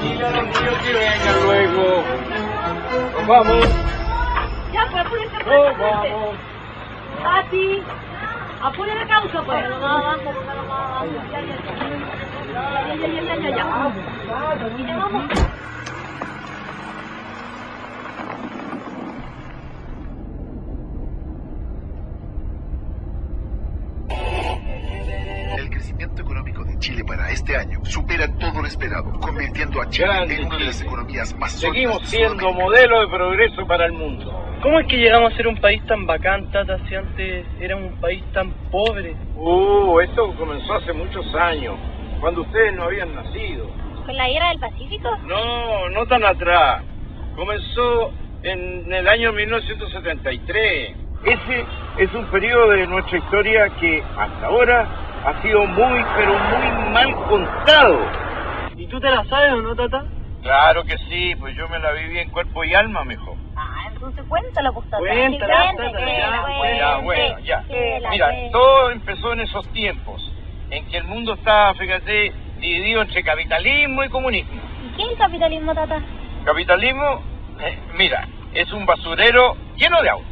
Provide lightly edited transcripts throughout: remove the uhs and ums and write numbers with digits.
Dile a los niños que vengan luego. Nos vamos. Ya, pues apúrense. Nos vamos. Pati, apure la causa, pues. Ya. Y ya vamos. El crecimiento económico de Chile para este año supera todo lo esperado, convirtiendo a Chile en una de las economías más sólidas. Seguimos siendo modelo de progreso para el mundo. ¿Cómo es que llegamos a ser un país tan bacán, Tata, si antes era un país tan pobre? Esto comenzó hace muchos años, cuando ustedes no habían nacido. ¿Con la guerra del Pacífico? No, no tan atrás. Comenzó en el año 1973. Ese es un periodo de nuestra historia que hasta ahora ha sido muy, pero muy mal contado. ¿Y tú te la sabes o no, Tata? Claro que sí, pues yo me la viví en cuerpo y alma, mijo. Entonces cuéntala, pues, Tata. Cuéntala, Sí, Tata, Ya. Que la Mira, cuente. todo empezó en esos tiempos, en que el mundo estaba, fíjate, dividido entre capitalismo y comunismo. ¿Y qué es el capitalismo, Tata? Capitalismo, mira, es un basurero lleno de autos,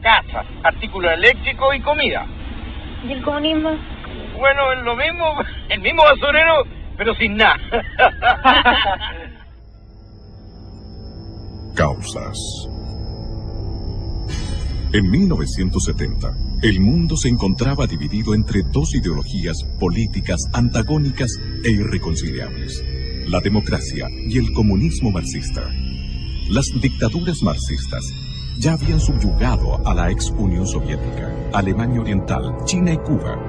casas, artículos eléctricos y comida. ¿Y el comunismo? Bueno, es lo mismo, el mismo basurero, pero sin nada. Causas. En 1970, el mundo se encontraba dividido entre dos ideologías políticas antagónicas e irreconciliables: la democracia y el comunismo marxista. Las dictaduras marxistas ya habían subyugado a la ex Unión Soviética, Alemania Oriental, China y Cuba,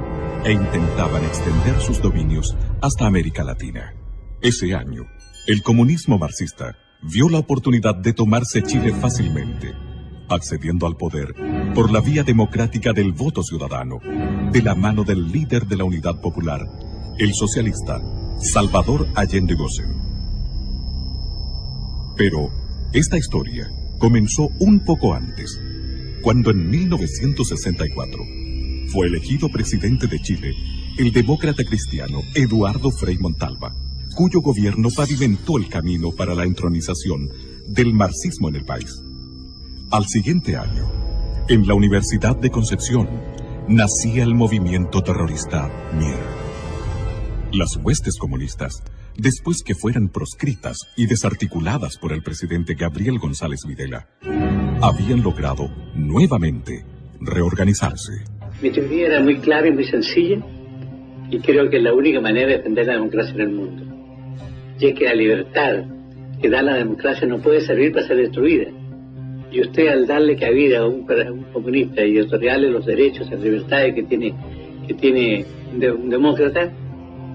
e intentaban extender sus dominios hasta América Latina. Ese año, el comunismo marxista vio la oportunidad de tomarse Chile fácilmente, accediendo al poder por la vía democrática del voto ciudadano, de la mano del líder de la Unidad Popular, el socialista Salvador Allende Gossen. Pero esta historia comenzó un poco antes, cuando en 1964 fue elegido presidente de Chile el demócrata cristiano Eduardo Frei Montalva, cuyo gobierno pavimentó el camino para la entronización del marxismo en el país. Al siguiente año, en la Universidad de Concepción, nacía el movimiento terrorista MIR. Las huestes comunistas, después que fueran proscritas y desarticuladas por el presidente Gabriel González Videla, habían logrado nuevamente reorganizarse. Mi teoría era muy clara y muy sencilla, y creo que es la única manera de defender la democracia en el mundo. Y es que la libertad que da la democracia no puede servir para ser destruida. Y usted, al darle cabida a un comunista y otorgarle los derechos y las libertades que tiene un demócrata,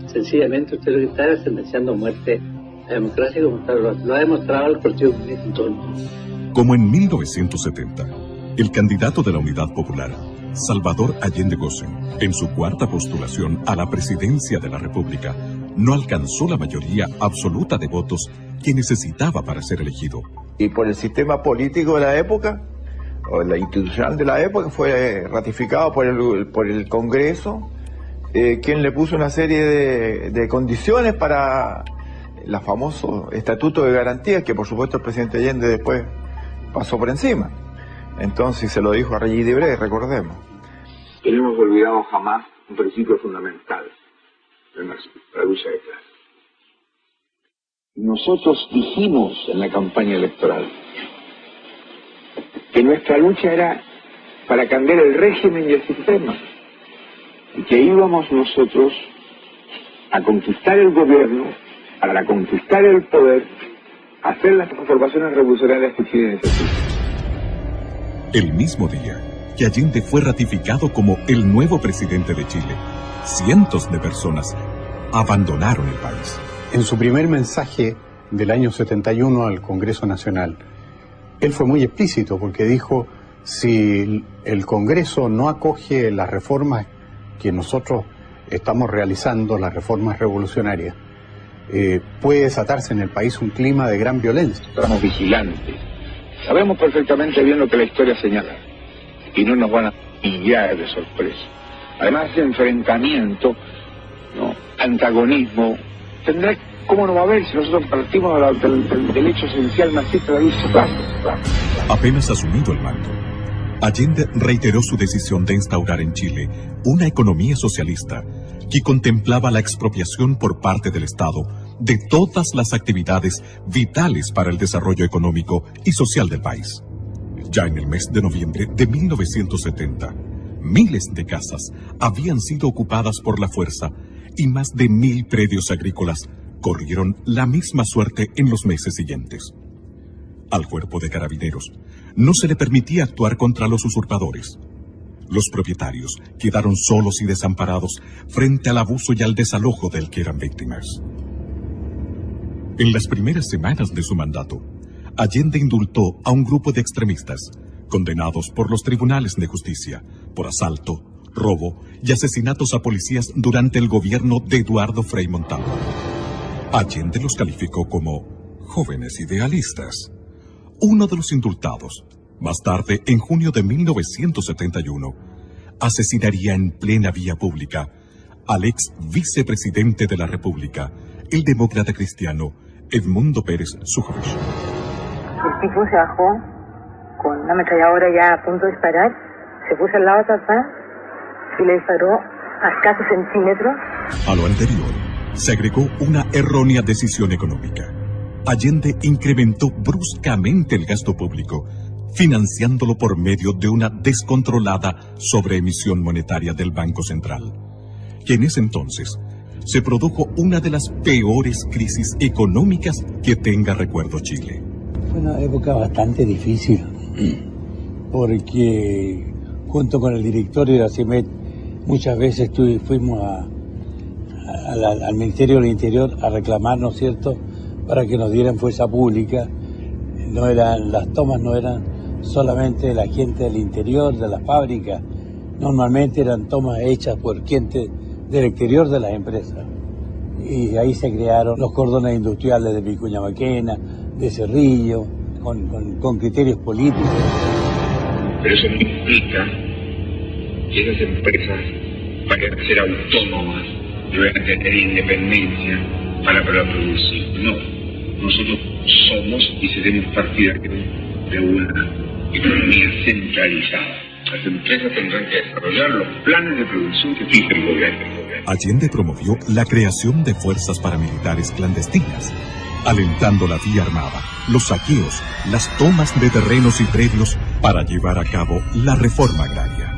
sencillamente usted lo que está es sentenciando a muerte a la democracia, como lo ha demostrado el Partido Comunista en todo el mundo. Como en 1970, el candidato de la Unidad Popular, Salvador Allende Gossen, en su cuarta postulación a la presidencia de la República, no alcanzó la mayoría absoluta de votos que necesitaba para ser elegido. Y por el sistema político de la época, o la institucional de la época, fue ratificado por el Congreso, quien le puso una serie de condiciones para el famoso Estatuto de Garantías, que por supuesto el presidente Allende después pasó por encima. Entonces se lo dijo a Regis Debray, recordemos. Que no hemos olvidado jamás un principio fundamental de la lucha de clases. Nosotros dijimos en la campaña electoral que nuestra lucha era para cambiar el régimen y el sistema, y que íbamos nosotros a conquistar el gobierno, para conquistar el poder, a hacer las transformaciones revolucionarias que Chile necesita. El mismo día que Allende fue ratificado como el nuevo presidente de Chile, cientos de personas abandonaron el país. En su primer mensaje del año 71 al Congreso Nacional, él fue muy explícito porque dijo: si el Congreso no acoge las reformas que nosotros estamos realizando, las reformas revolucionarias, puede desatarse en el país un clima de gran violencia. Estamos vigilantes, sabemos perfectamente bien lo que la historia señala y no nos van a pillar de sorpresa. Además, ese enfrentamiento, ¿no?, antagonismo, tendrá ¿Cómo no va a haber si nosotros partimos del hecho esencial marxista de irse clase? Apenas asumido el mando, Allende reiteró su decisión de instaurar en Chile una economía socialista que contemplaba la expropiación por parte del Estado de todas las actividades vitales para el desarrollo económico y social del país. Ya en el mes de noviembre de 1970, miles de casas habían sido ocupadas por la fuerza y más de 1000 predios agrícolas corrieron la misma suerte en los meses siguientes. Al cuerpo de carabineros no se le permitía actuar contra los usurpadores. Los propietarios quedaron solos y desamparados frente al abuso y al desalojo del que eran víctimas. En las primeras semanas de su mandato, Allende indultó a un grupo de extremistas, condenados por los tribunales de justicia por asalto, robo y asesinatos a policías durante el gobierno de Eduardo Frei Montalva. Allende los calificó como jóvenes idealistas. Uno de los indultados, más tarde, en junio de 1971, asesinaría en plena vía pública al ex vicepresidente de la República, el demócrata cristiano Edmundo Pérez Sujovic. El tipo se bajó con una ametralladora ya a punto de disparar, se puso al lado de papá y le disparó a escasos centímetros. A lo anterior, se agregó una errónea decisión económica. Allende incrementó bruscamente el gasto público, financiándolo por medio de una descontrolada sobreemisión monetaria del Banco Central, que en ese entonces se produjo una de las peores crisis económicas que tenga recuerdo Chile. Fue una época bastante difícil, porque junto con el directorio de la CIMED muchas veces fuimos al Ministerio del Interior a reclamar, ¿no es cierto?, para que nos dieran fuerza pública. Las tomas no eran solamente la gente del interior de la fábrica, normalmente eran tomas hechas por gente del exterior de las empresas. Y ahí se crearon los cordones industriales de Vicuña Maquena, de Cerrillo, con criterios políticos. Pero eso no implica que esas empresas vayan a ser autónomas y vayan a tener independencia para producir. No. Nosotros somos y seremos partidarios de una economía centralizada. Las empresas tendrán que desarrollar los planes de producción que fije el gobierno. Allende promovió la creación de fuerzas paramilitares clandestinas, alentando la vía armada, los saqueos, las tomas de terrenos y predios para llevar a cabo la reforma agraria.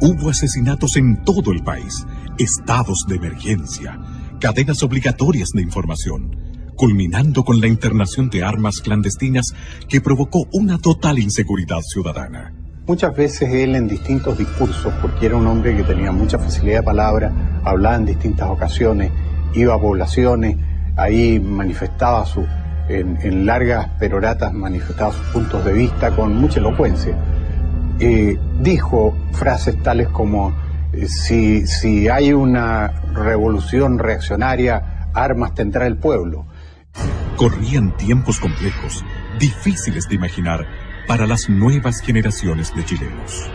Hubo asesinatos en todo el país, estados de emergencia, cadenas obligatorias de información, culminando con la internación de armas clandestinas que provocó una total inseguridad ciudadana. Muchas veces él en distintos discursos, porque era un hombre que tenía mucha facilidad de palabra, hablaba en distintas ocasiones, iba a poblaciones, ahí manifestaba en largas peroratas manifestaba sus puntos de vista con mucha elocuencia. Dijo frases tales como si hay una revolución reaccionaria, armas tendrá el pueblo. Corrían tiempos complejos, difíciles de imaginar para las nuevas generaciones de chilenos.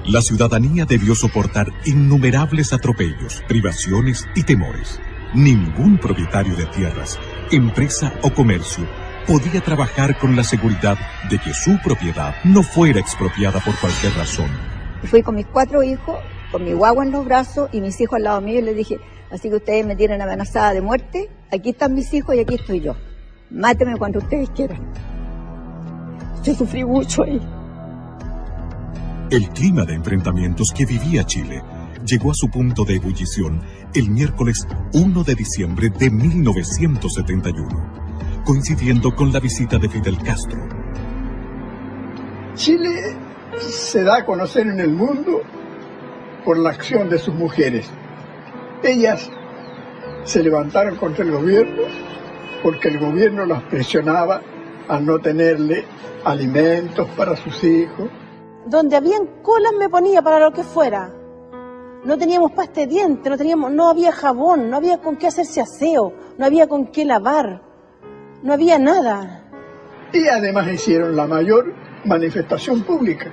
La ciudadanía debió soportar innumerables atropellos, privaciones y temores. Ningún propietario de tierras, empresa o comercio podía trabajar con la seguridad de que su propiedad no fuera expropiada por cualquier razón. Fui con mis 4 hijos, con mi guagua en los brazos y mis hijos al lado mío y les dije, así que ustedes me tienen amenazada de muerte, aquí están mis hijos y aquí estoy yo. Mátenme cuando ustedes quieran. Yo sufrí mucho ahí. El clima de enfrentamientos que vivía Chile llegó a su punto de ebullición el miércoles 1 de diciembre de 1971, coincidiendo con la visita de Fidel Castro. Chile se da a conocer en el mundo por la acción de sus mujeres. Ellas se levantaron contra el gobierno porque el gobierno las presionaba a no tenerle alimentos para sus hijos. Donde habían colas me ponía para lo que fuera. No teníamos pasta de dientes, no había jabón, no había con qué hacerse aseo, no había con qué lavar, no había nada. Y además hicieron la mayor manifestación pública,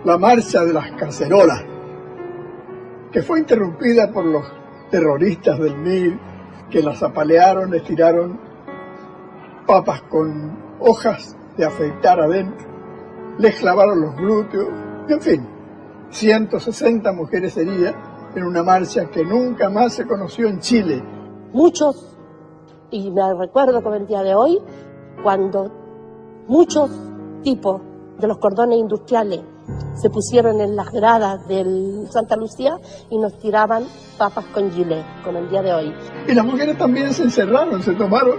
la marcha de las cacerolas, que fue interrumpida por los terroristas del MIR que las apalearon, les tiraron papas con hojas de afeitar adentro, les clavaron los glúteos, en fin, 160 mujeres heridas en una marcha que nunca más se conoció en Chile. Muchos, y me recuerdo como el día de hoy, cuando muchos tipos de los cordones industriales se pusieron en las gradas del Santa Lucía y nos tiraban papas con gilet, como el día de hoy. Y las mujeres también se encerraron, se tomaron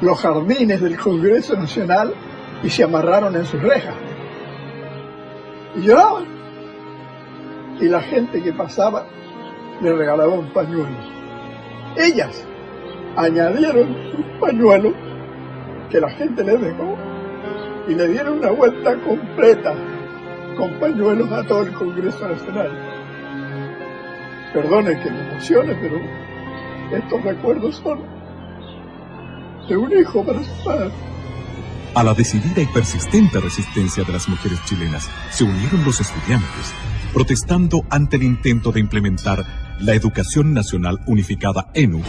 los jardines del Congreso Nacional y se amarraron en sus rejas. Y lloraban. Y la gente que pasaba le regalaba un pañuelo. Ellas añadieron un pañuelo que la gente les dejó y le dieron una vuelta completa con pañuelos a todo el Congreso Nacional. Perdone que me emocione, pero estos recuerdos son de un hijo para su padre. A la decidida y persistente resistencia de las mujeres chilenas se unieron los estudiantes, protestando ante el intento de implementar la Educación Nacional Unificada ENU,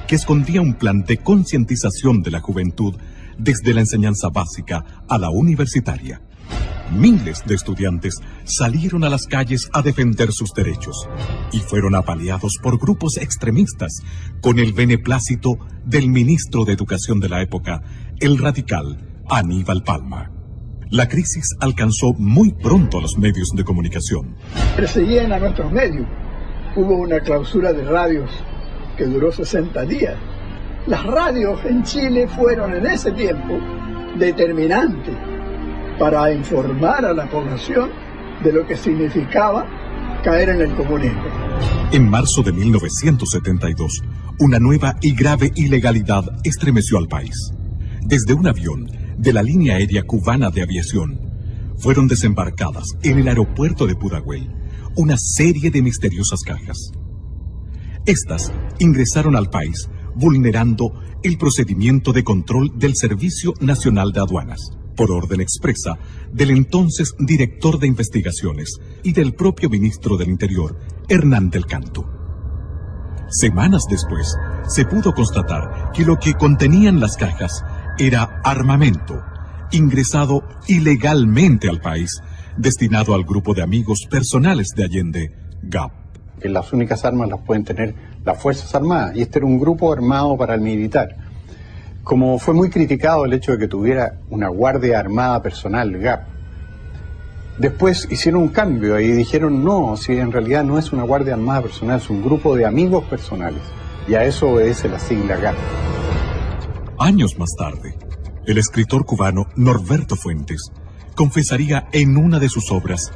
que escondía un plan de concientización de la juventud desde la enseñanza básica a la universitaria. Miles de estudiantes salieron a las calles a defender sus derechos y fueron apaleados por grupos extremistas con el beneplácito del ministro de Educación de la época, el radical Aníbal Palma. La crisis alcanzó muy pronto a los medios de comunicación. Perseguían a nuestros medios. Hubo una clausura de radios que duró 60 días. Las radios en Chile fueron en ese tiempo determinantes para informar a la población de lo que significaba caer en el comunismo. En marzo de 1972, una nueva y grave ilegalidad estremeció al país. Desde un avión de la línea aérea cubana de aviación, fueron desembarcadas en el aeropuerto de Pudahuel una serie de misteriosas cajas. Estas ingresaron al país vulnerando el procedimiento de control del Servicio Nacional de Aduanas, por orden expresa del entonces director de investigaciones y del propio ministro del Interior, Hernán del Canto. Semanas después, se pudo constatar que lo que contenían las cajas era armamento, ingresado ilegalmente al país, destinado al grupo de amigos personales de Allende, GAP. Que las únicas armas las pueden tener las Fuerzas Armadas, y este era un grupo armado paramilitar. Como fue muy criticado el hecho de que tuviera una Guardia Armada personal, GAP, después hicieron un cambio y dijeron no, si en realidad no es una Guardia Armada personal, es un grupo de amigos personales, y a eso obedece la sigla GAP. Años más tarde, el escritor cubano Norberto Fuentes confesaría en una de sus obras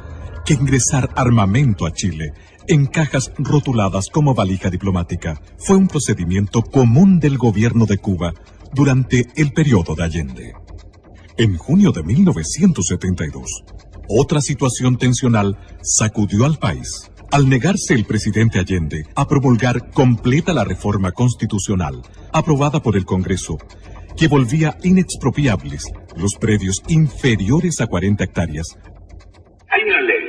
que ingresar armamento a Chile en cajas rotuladas como valija diplomática fue un procedimiento común del gobierno de Cuba durante el periodo de Allende. En junio de 1972, otra situación tensional sacudió al país al negarse el presidente Allende a promulgar completa la reforma constitucional aprobada por el Congreso, que volvía inexpropiables los predios inferiores a 40 hectáreas. Hay una ley.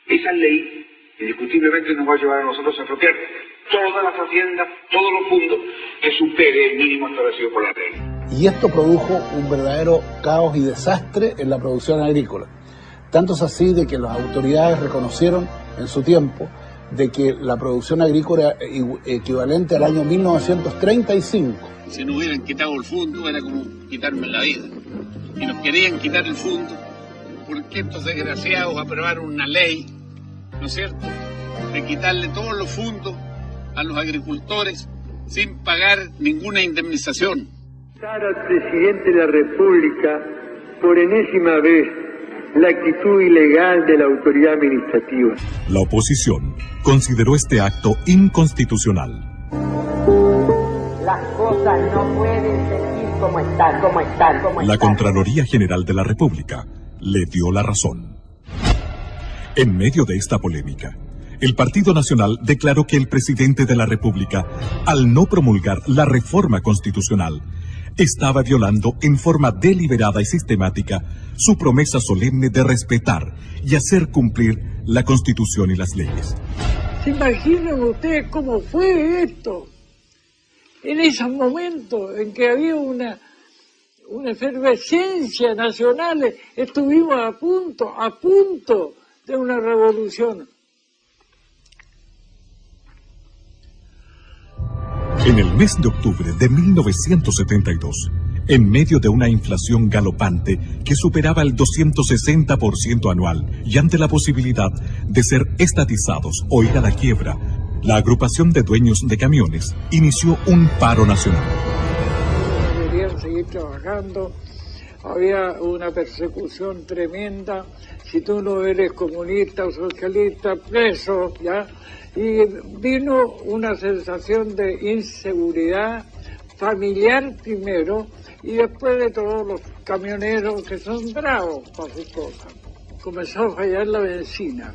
Esa ley indiscutiblemente nos va a llevar a nosotros a expropiar todas las haciendas, todos los fondos que supere el mínimo establecido por la ley. Y esto produjo un verdadero caos y desastre en la producción agrícola. Tanto es así de que las autoridades reconocieron en su tiempo de que la producción agrícola era equivalente al año 1935. Si no hubieran quitado el fondo, era como quitarme la vida. Y nos querían quitar el fondo porque estos desgraciados aprobaron una ley, ¿no es cierto?, de quitarle todos los fondos a los agricultores sin pagar ninguna indemnización. Al presidente de la República, por enésima vez, la actitud ilegal de la autoridad administrativa. La oposición consideró este acto inconstitucional. Las cosas no pueden seguir como están. La Contraloría General de la República le dio la razón. En medio de esta polémica, el Partido Nacional declaró que el presidente de la República, al no promulgar la reforma constitucional, estaba violando en forma deliberada y sistemática su promesa solemne de respetar y hacer cumplir la Constitución y las leyes. ¿Se imaginan ustedes cómo fue esto? En esos momentos en que había una efervescencia nacional, estuvimos a punto de una revolución. En el mes de octubre de 1972, en medio de una inflación galopante que superaba el 260% anual y ante la posibilidad de ser estatizados o ir a la quiebra, la agrupación de dueños de camiones inició un paro nacional. Querían seguir trabajando, había una persecución tremenda, si tú no eres comunista o socialista, preso, ¿ya? Y vino una sensación de inseguridad familiar primero, y después de todos los camioneros que son bravos para sus cosas. Comenzó a fallar la benzina.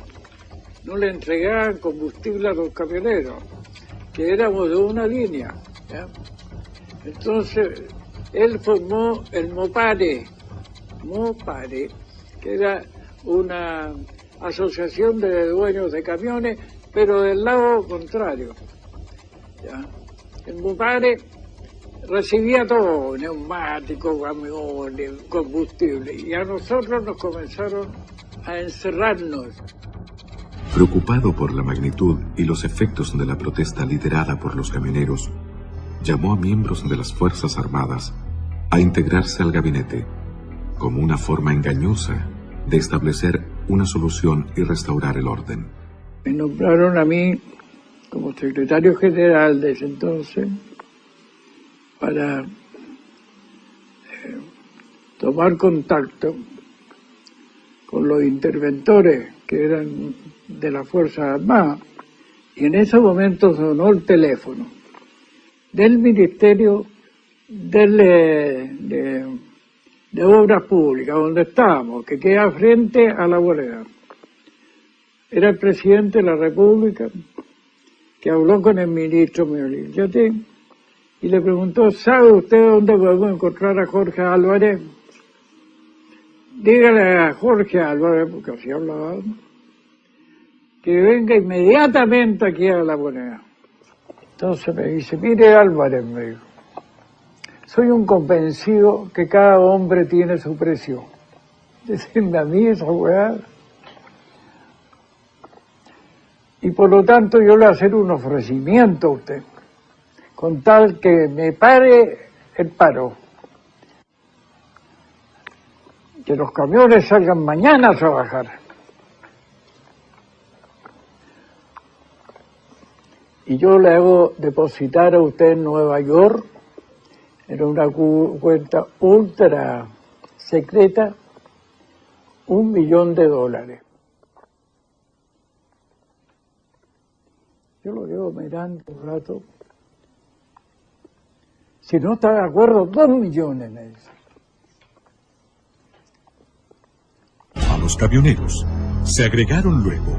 No le entregaban combustible a los camioneros, que éramos de una línea, ¿ya? Entonces, él formó el Mopare, que era una asociación de dueños de camiones, pero del lado contrario, ¿ya? El Mopare recibía todo, neumáticos, camiones, combustible, y a nosotros nos comenzaron a encerrarnos. Preocupado por la magnitud y los efectos de la protesta liderada por los camioneros, llamó a miembros de las Fuerzas Armadas a integrarse al gabinete, como una forma engañosa de establecer una solución y restaurar el orden. Me nombraron a mí como secretario general de ese entonces para tomar contacto con los interventores que eran de las Fuerzas Armadas, y en ese momento sonó el teléfono del Ministerio de Obras Públicas, donde estábamos, que queda frente a la Bolera. Era el presidente de la República que habló con el ministro Meolín y le preguntó: ¿sabe usted dónde podemos encontrar a Jorge Álvarez? Dígale a Jorge Álvarez, porque así hablaba, que venga inmediatamente aquí a la Moneda. Entonces me dice: mire Álvarez, me dijo, soy un convencido que cada hombre tiene su precio. Decirme a mí esa weá. Y por lo tanto yo le voy a hacer un ofrecimiento a usted, con tal que me pare el paro. Que los camiones salgan mañana a trabajar. Y yo le hago depositar a usted en Nueva York, en una cuenta ultra secreta, $1 millón. Yo lo llevo mirando un rato. Si no está de acuerdo, 2 millones, me dice. A los camioneros se agregaron luego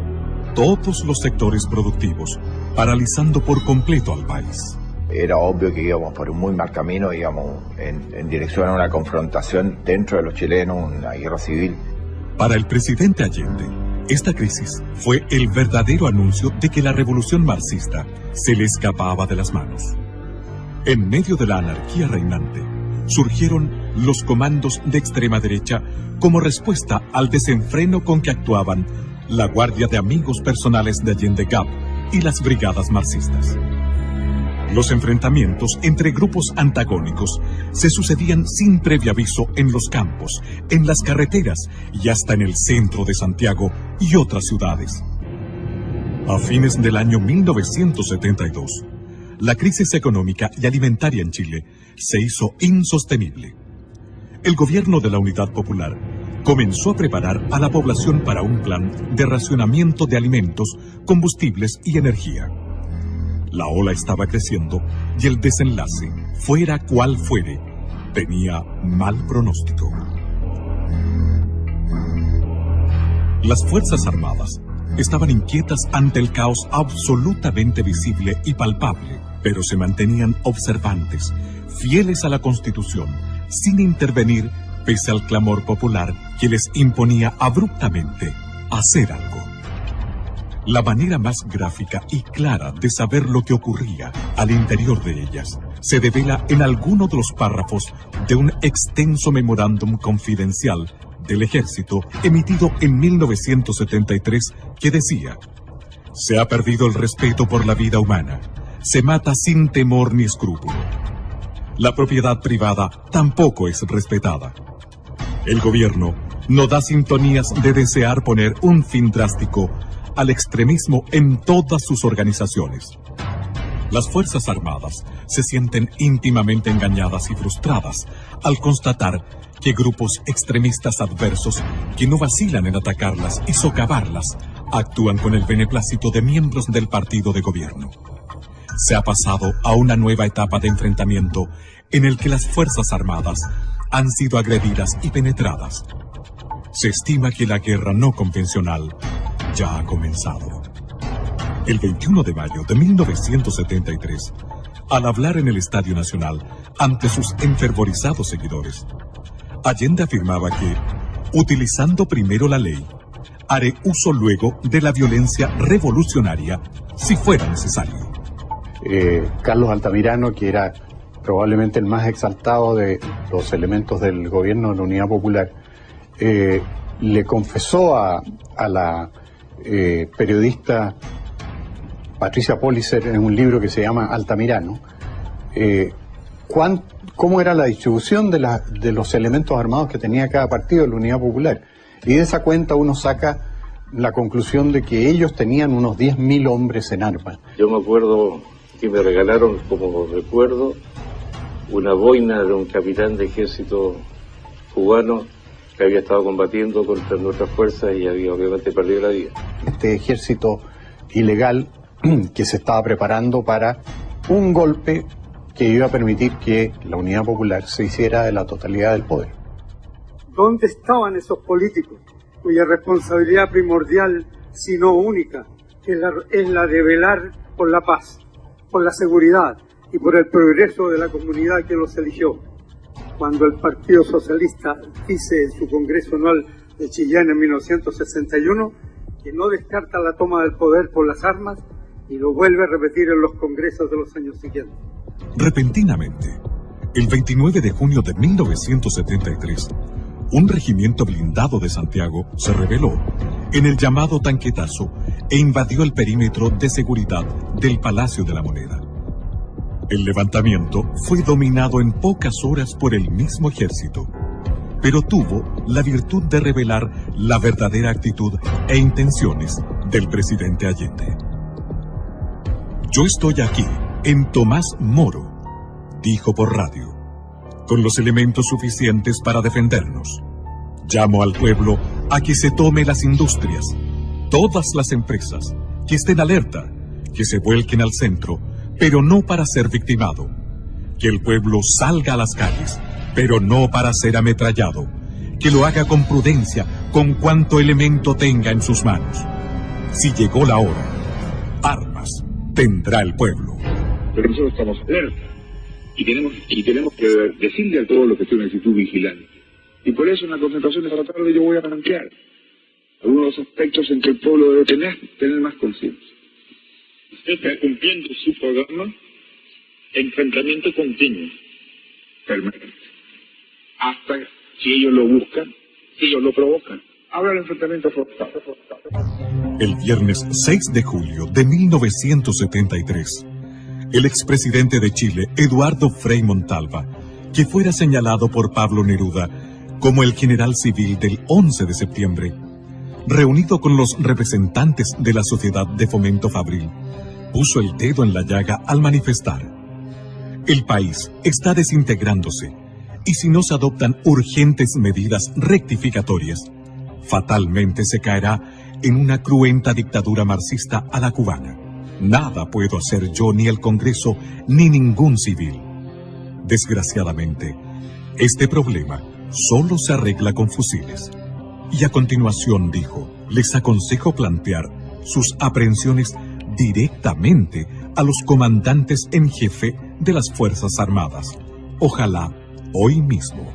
todos los sectores productivos, paralizando por completo al país. Era obvio que íbamos por un muy mal camino, íbamos en dirección a una confrontación dentro de los chilenos, una guerra civil. Para el presidente Allende, esta crisis fue el verdadero anuncio de que la revolución marxista se le escapaba de las manos. En medio de la anarquía reinante, surgieron los comandos de extrema derecha como respuesta al desenfreno con que actuaban la Guardia de Amigos Personales de Allende GAP y las brigadas marxistas. Los enfrentamientos entre grupos antagónicos se sucedían sin previo aviso en los campos, en las carreteras y hasta en el centro de Santiago y otras ciudades. A fines del año 1972, la crisis económica y alimentaria en Chile se hizo insostenible. El gobierno de la Unidad Popular comenzó a preparar a la población para un plan de racionamiento de alimentos, combustibles y energía. La ola estaba creciendo y el desenlace, fuera cual fuere, tenía mal pronóstico. Las Fuerzas Armadas estaban inquietas ante el caos absolutamente visible y palpable, pero se mantenían observantes, fieles a la Constitución, sin intervenir pese al clamor popular que les imponía abruptamente hacer algo. La manera más gráfica y clara de saber lo que ocurría al interior de ellas se devela en alguno de los párrafos de un extenso memorándum confidencial del ejército emitido en 1973 que decía: se ha perdido el respeto por la vida humana, se mata sin temor ni escrúpulo. La propiedad privada tampoco es respetada. El gobierno no da sintonías de desear poner un fin drástico al extremismo en todas sus organizaciones. Las Fuerzas Armadas se sienten íntimamente engañadas y frustradas al constatar que grupos extremistas adversos que no vacilan en atacarlas y socavarlas actúan con el beneplácito de miembros del partido de gobierno. Se ha pasado a una nueva etapa de enfrentamiento en el que las Fuerzas Armadas han sido agredidas y penetradas. Se estima que la guerra no convencional ya ha comenzado. El 21 de mayo de 1973, al hablar en el Estadio Nacional ante sus enfervorizados seguidores, Allende afirmaba que, utilizando primero la ley, haré uso luego de la violencia revolucionaria si fuera necesario. Carlos Altamirano, que era probablemente el más exaltado de los elementos del gobierno de la Unidad Popular, le confesó a la periodista Patricia Pollicer en un libro que se llama Altamirano, cómo era la distribución de los elementos armados que tenía cada partido de la Unidad Popular. Y de esa cuenta uno saca la conclusión de que ellos tenían unos 10.000 hombres en armas. Yo me acuerdo que me regalaron, como recuerdo, una boina de un capitán de ejército cubano que había estado combatiendo contra nuestras fuerzas y había obviamente perdido la vida. Este ejército ilegal que se estaba preparando para un golpe que iba a permitir que la Unidad Popular se hiciera de la totalidad del poder. ¿Dónde estaban esos políticos cuya responsabilidad primordial, si no única, es la de velar por la paz, por la seguridad y por el progreso de la comunidad que los eligió? Cuando el Partido Socialista dice en su Congreso Anual de Chillán en 1961 que no descarta la toma del poder por las armas, y lo vuelve a repetir en los congresos de los años siguientes. Repentinamente, el 29 de junio de 1973, un regimiento blindado de Santiago se rebeló en el llamado Tanquetazo e invadió el perímetro de seguridad del Palacio de la Moneda. El levantamiento fue dominado en pocas horas por el mismo ejército, pero tuvo la virtud de revelar la verdadera actitud e intenciones del presidente Allende. Yo estoy aquí, en Tomás Moro, dijo por radio, con los elementos suficientes para defendernos. Llamo al pueblo a que se tome las industrias, todas las empresas, que estén alerta, que se vuelquen al centro, pero no para ser victimado. Que el pueblo salga a las calles, pero no para ser ametrallado. Que lo haga con prudencia, con cuanto elemento tenga en sus manos. Si llegó la hora, armas tendrá el pueblo. Pero nosotros estamos alerta y tenemos que decirle a todos los que estén en actitud vigilante. Y por eso en la concentración de esta tarde yo voy a plantear algunos aspectos en que el pueblo debe tener más conciencia. Usted está cumpliendo su programa, enfrentamiento continuo, permanente, hasta si ellos lo buscan, si ellos lo provocan. Ahora el enfrentamiento frontal. El viernes 6 de julio de 1973, el expresidente de Chile, Eduardo Frei Montalva, que fuera señalado por Pablo Neruda como el general civil del 11 de septiembre, reunido con los representantes de la Sociedad de Fomento Fabril, puso el dedo en la llaga al manifestar: el país está desintegrándose y si no se adoptan urgentes medidas rectificatorias, fatalmente se caerá en una cruenta dictadura marxista a la cubana. Nada puedo hacer yo, ni el Congreso, ni ningún civil. Desgraciadamente, este problema solo se arregla con fusiles. Y a continuación dijo: les aconsejo plantear sus aprehensiones directamente a los comandantes en jefe de las Fuerzas Armadas. Ojalá hoy mismo.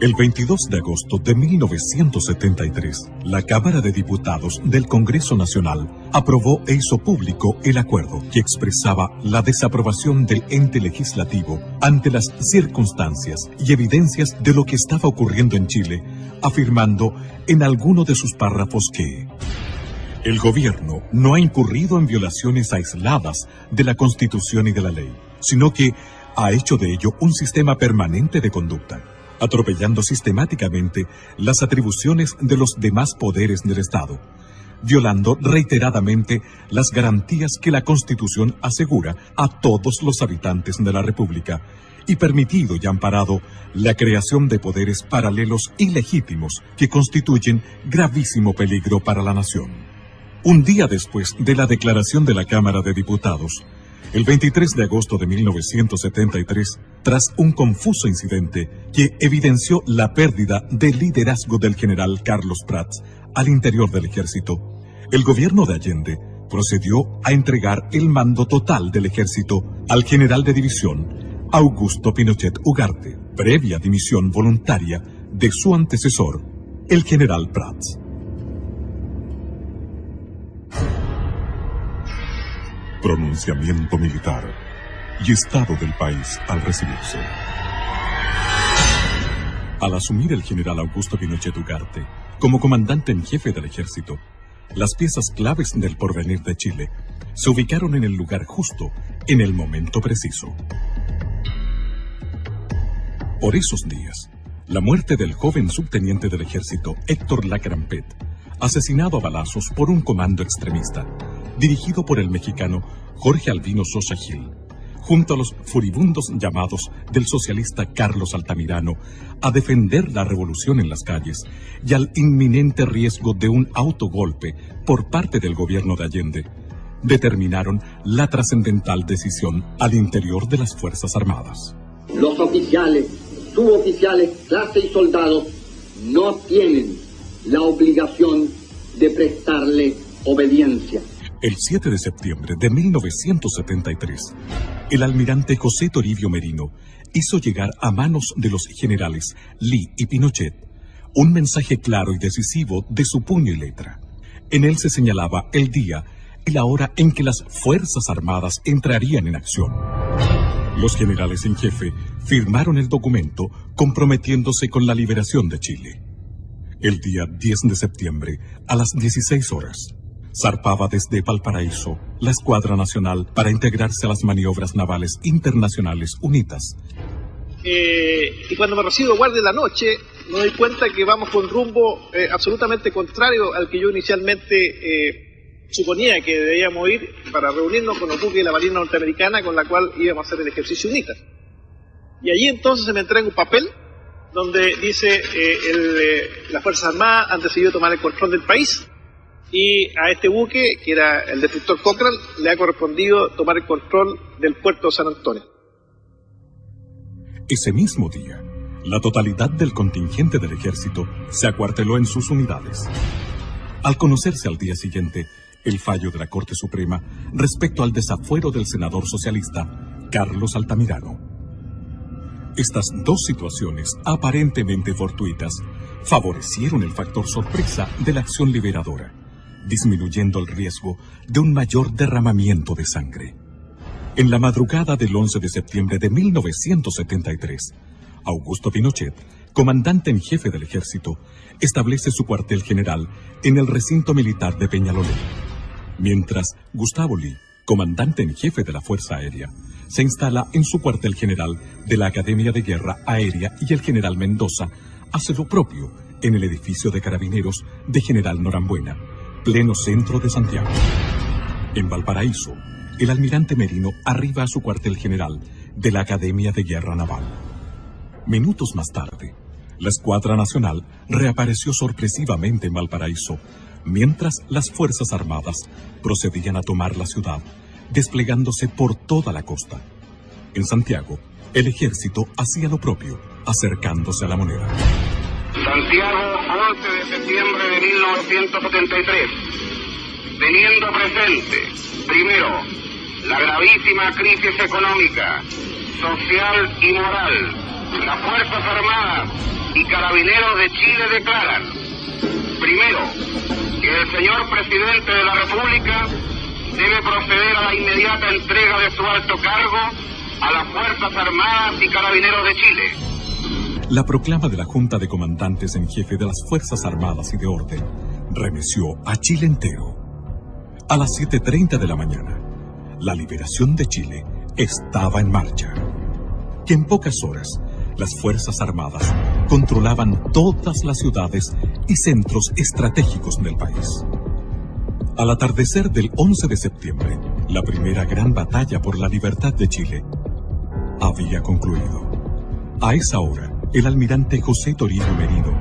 El 22 de agosto de 1973, la Cámara de Diputados del Congreso Nacional aprobó e hizo público el acuerdo que expresaba la desaprobación del ente legislativo ante las circunstancias y evidencias de lo que estaba ocurriendo en Chile, afirmando en alguno de sus párrafos que el gobierno no ha incurrido en violaciones aisladas de la Constitución y de la ley, sino que ha hecho de ello un sistema permanente de conducta, atropellando sistemáticamente las atribuciones de los demás poderes del Estado, violando reiteradamente las garantías que la Constitución asegura a todos los habitantes de la República y permitido y amparado la creación de poderes paralelos y legítimos que constituyen gravísimo peligro para la nación. Un día después de la declaración de la Cámara de Diputados, el 23 de agosto de 1973, tras un confuso incidente que evidenció la pérdida de liderazgo del general Carlos Prats al interior del ejército, el gobierno de Allende procedió a entregar el mando total del ejército al general de división Augusto Pinochet Ugarte, previa dimisión voluntaria de su antecesor, el general Prats. Pronunciamiento militar y estado del país al recibirse. Al asumir el general Augusto Pinochet Ugarte como comandante en jefe del ejército, las piezas claves del porvenir de Chile se ubicaron en el lugar justo, en el momento preciso. Por esos días, la muerte del joven subteniente del ejército Héctor Lacrampet, asesinado a balazos por un comando extremista, dirigido por el mexicano Jorge Albino Sosa Gil, junto a los furibundos llamados del socialista Carlos Altamirano a defender la revolución en las calles y al inminente riesgo de un autogolpe por parte del gobierno de Allende, determinaron la trascendental decisión al interior de las Fuerzas Armadas. Los oficiales, suboficiales, clase y soldados no tienen la obligación de prestarle obediencia. El 7 de septiembre de 1973, el almirante José Toribio Merino hizo llegar a manos de los generales Lee y Pinochet un mensaje claro y decisivo de su puño y letra. En él se señalaba el día y la hora en que las Fuerzas Armadas entrarían en acción. Los generales en jefe firmaron el documento comprometiéndose con la liberación de Chile. El día 10 de septiembre, a las 16 horas, zarpaba desde Valparaíso la Escuadra Nacional para integrarse a las maniobras navales internacionales UNITAS. Y cuando me recibo guardia de la noche, me doy cuenta que vamos con rumbo absolutamente contrario al que yo inicialmente suponía que debíamos ir para reunirnos con los buques de la Marina Norteamericana con la cual íbamos a hacer el ejercicio UNITAS. Y allí entonces se me entrega un papel donde dice las Fuerzas Armadas han decidido tomar el control del país. Y a este buque, que era el destructor Cochrane, le ha correspondido tomar el control del puerto de San Antonio. Ese mismo día, la totalidad del contingente del ejército se acuarteló en sus unidades. Al conocerse al día siguiente el fallo de la Corte Suprema respecto al desafuero del senador socialista Carlos Altamirano. Estas dos situaciones aparentemente fortuitas favorecieron el factor sorpresa de la acción liberadora, disminuyendo el riesgo de un mayor derramamiento de sangre. En la madrugada del 11 de septiembre de 1973, Augusto Pinochet, comandante en jefe del ejército, establece su cuartel general en el recinto militar de Peñalolén, mientras Gustavo Lee, comandante en jefe de la Fuerza Aérea, se instala en su cuartel general de la Academia de Guerra Aérea y el general Mendoza hace lo propio en el edificio de carabineros de General Norambuena, pleno centro de Santiago. En Valparaíso, el almirante Merino arriba a su cuartel general de la Academia de Guerra Naval. Minutos más tarde, la Escuadra Nacional reapareció sorpresivamente en Valparaíso, mientras las Fuerzas Armadas procedían a tomar la ciudad, desplegándose por toda la costa. En Santiago, el ejército hacía lo propio, acercándose a la Moneda. Santiago, 11 de septiembre de 1973. Teniendo presente, primero, la gravísima crisis económica, social y moral Las Fuerzas Armadas y Carabineros de Chile declaran, primero, que el señor presidente de la República debe proceder a la inmediata entrega de su alto cargo a las Fuerzas Armadas y Carabineros de Chile. La proclama de la Junta de Comandantes en Jefe de las Fuerzas Armadas y de Orden remeció a Chile entero. A las 7:30 de la mañana, la liberación de Chile estaba en marcha. Que en pocas horas, las Fuerzas Armadas controlaban todas las ciudades y centros estratégicos del país. Al atardecer del 11 de septiembre, la primera gran batalla por la libertad de Chile había concluido. A esa hora, el almirante José Toribio Merino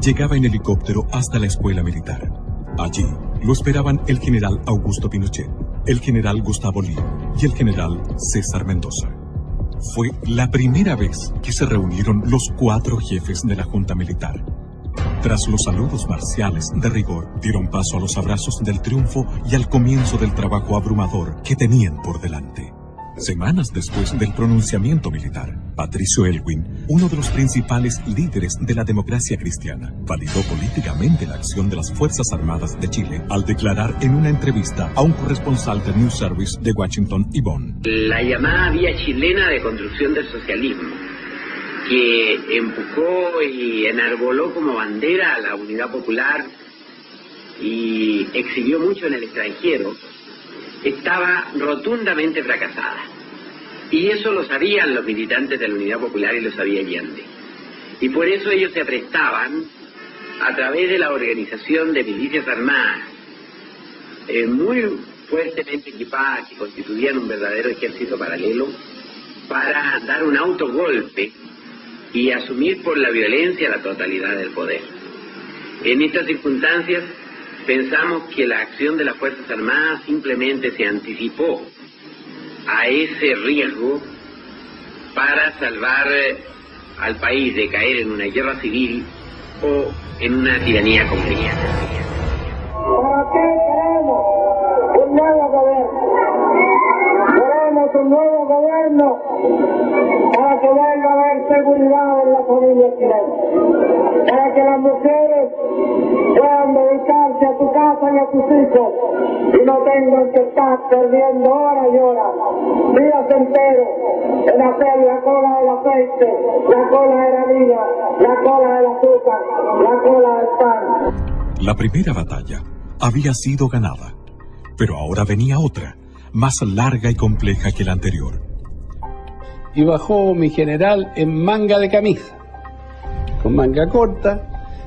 llegaba en helicóptero hasta la escuela militar. Allí lo esperaban el general Augusto Pinochet, el general Gustavo Lee y el general César Mendoza. Fue la primera vez que se reunieron los 4 jefes de la Junta Militar. Tras los saludos marciales de rigor, dieron paso a los abrazos del triunfo y al comienzo del trabajo abrumador que tenían por delante. Semanas después del pronunciamiento militar, Patricio Elwin, uno de los principales líderes de la democracia cristiana, validó políticamente la acción de las Fuerzas Armadas de Chile al declarar en una entrevista a un corresponsal del News Service de Washington y Bonn. La llamada vía chilena de construcción del socialismo, que empujó y enarboló como bandera a la unidad popular y exhibió mucho en el extranjero, estaba rotundamente fracasada. Y eso lo sabían los militantes de la Unidad Popular y lo sabía Allende. Y por eso ellos se aprestaban, a través de la organización de milicias armadas, muy fuertemente equipadas, que constituían un verdadero ejército paralelo, para dar un autogolpe y asumir por la violencia la totalidad del poder. En estas circunstancias, pensamos que la acción de las Fuerzas Armadas simplemente se anticipó a ese riesgo para salvar al país de caer en una guerra civil o en una tiranía conveniente. ¿Para qué queremos un nuevo gobierno? Queremos un nuevo gobierno para que venga a haber seguridad en la familia chilena, para que las mujeres puedan dedicarse a tu casa y a tus hijos y no tengan que estar perdiendo horas y horas, días enteros, en hacer la cola del aceite, la cola de la harina, la cola del azúcar, la cola del pan. La primera batalla había sido ganada, pero ahora venía otra, más larga y compleja que la anterior. Y bajó mi general en manga de camisa, con manga corta,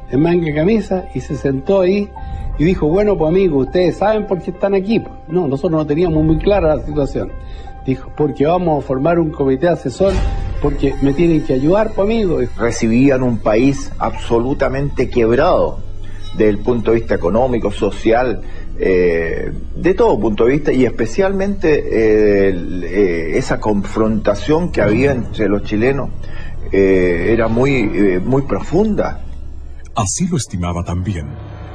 en manga de camisa, y se sentó ahí y dijo, bueno, pues amigos, ustedes saben por qué están aquí. No, nosotros no teníamos muy clara la situación. Dijo, porque vamos a formar un comité asesor, porque me tienen que ayudar, pues amigos. Recibían un país absolutamente quebrado, desde el punto de vista económico, social, de todo punto de vista, y especialmente esa confrontación que había entre los chilenos era muy profunda. Así lo estimaba también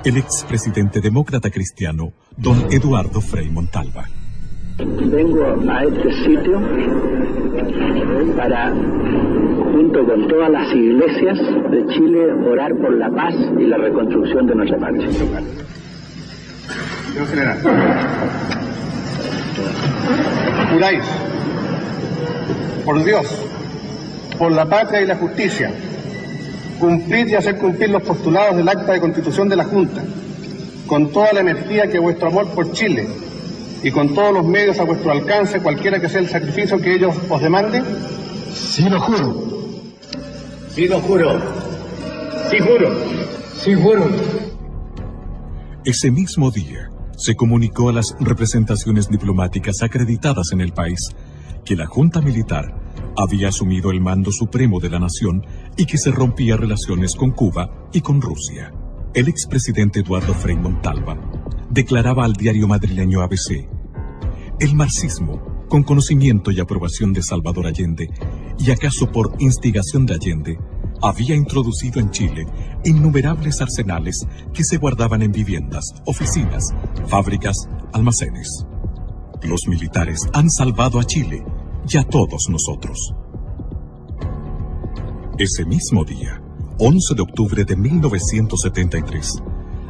el expresidente demócrata cristiano, don Eduardo Frei Montalva. Vengo a este sitio para, junto con todas las iglesias de Chile, orar por la paz y la reconstrucción de nuestra patria. Señor general, juráis, por Dios, por la patria y la justicia, cumplir y hacer cumplir los postulados del acta de constitución de la Junta, con toda la energía que vuestro amor por Chile y con todos los medios a vuestro alcance, cualquiera que sea el sacrificio que ellos os demanden? Sí lo juro. Sí lo juro. Sí juro. Sí juro. Ese mismo día se comunicó a las representaciones diplomáticas acreditadas en el país que la Junta Militar había asumido el mando supremo de la nación y que se rompía relaciones con Cuba y con Rusia. El expresidente Eduardo Frei Montalva declaraba al diario madrileño ABC: el marxismo, con conocimiento y aprobación de Salvador Allende, y acaso por instigación de Allende, había introducido en Chile innumerables arsenales que se guardaban en viviendas, oficinas, fábricas, almacenes. Los militares han salvado a Chile y a todos nosotros. Ese mismo día, 11 de octubre de 1973,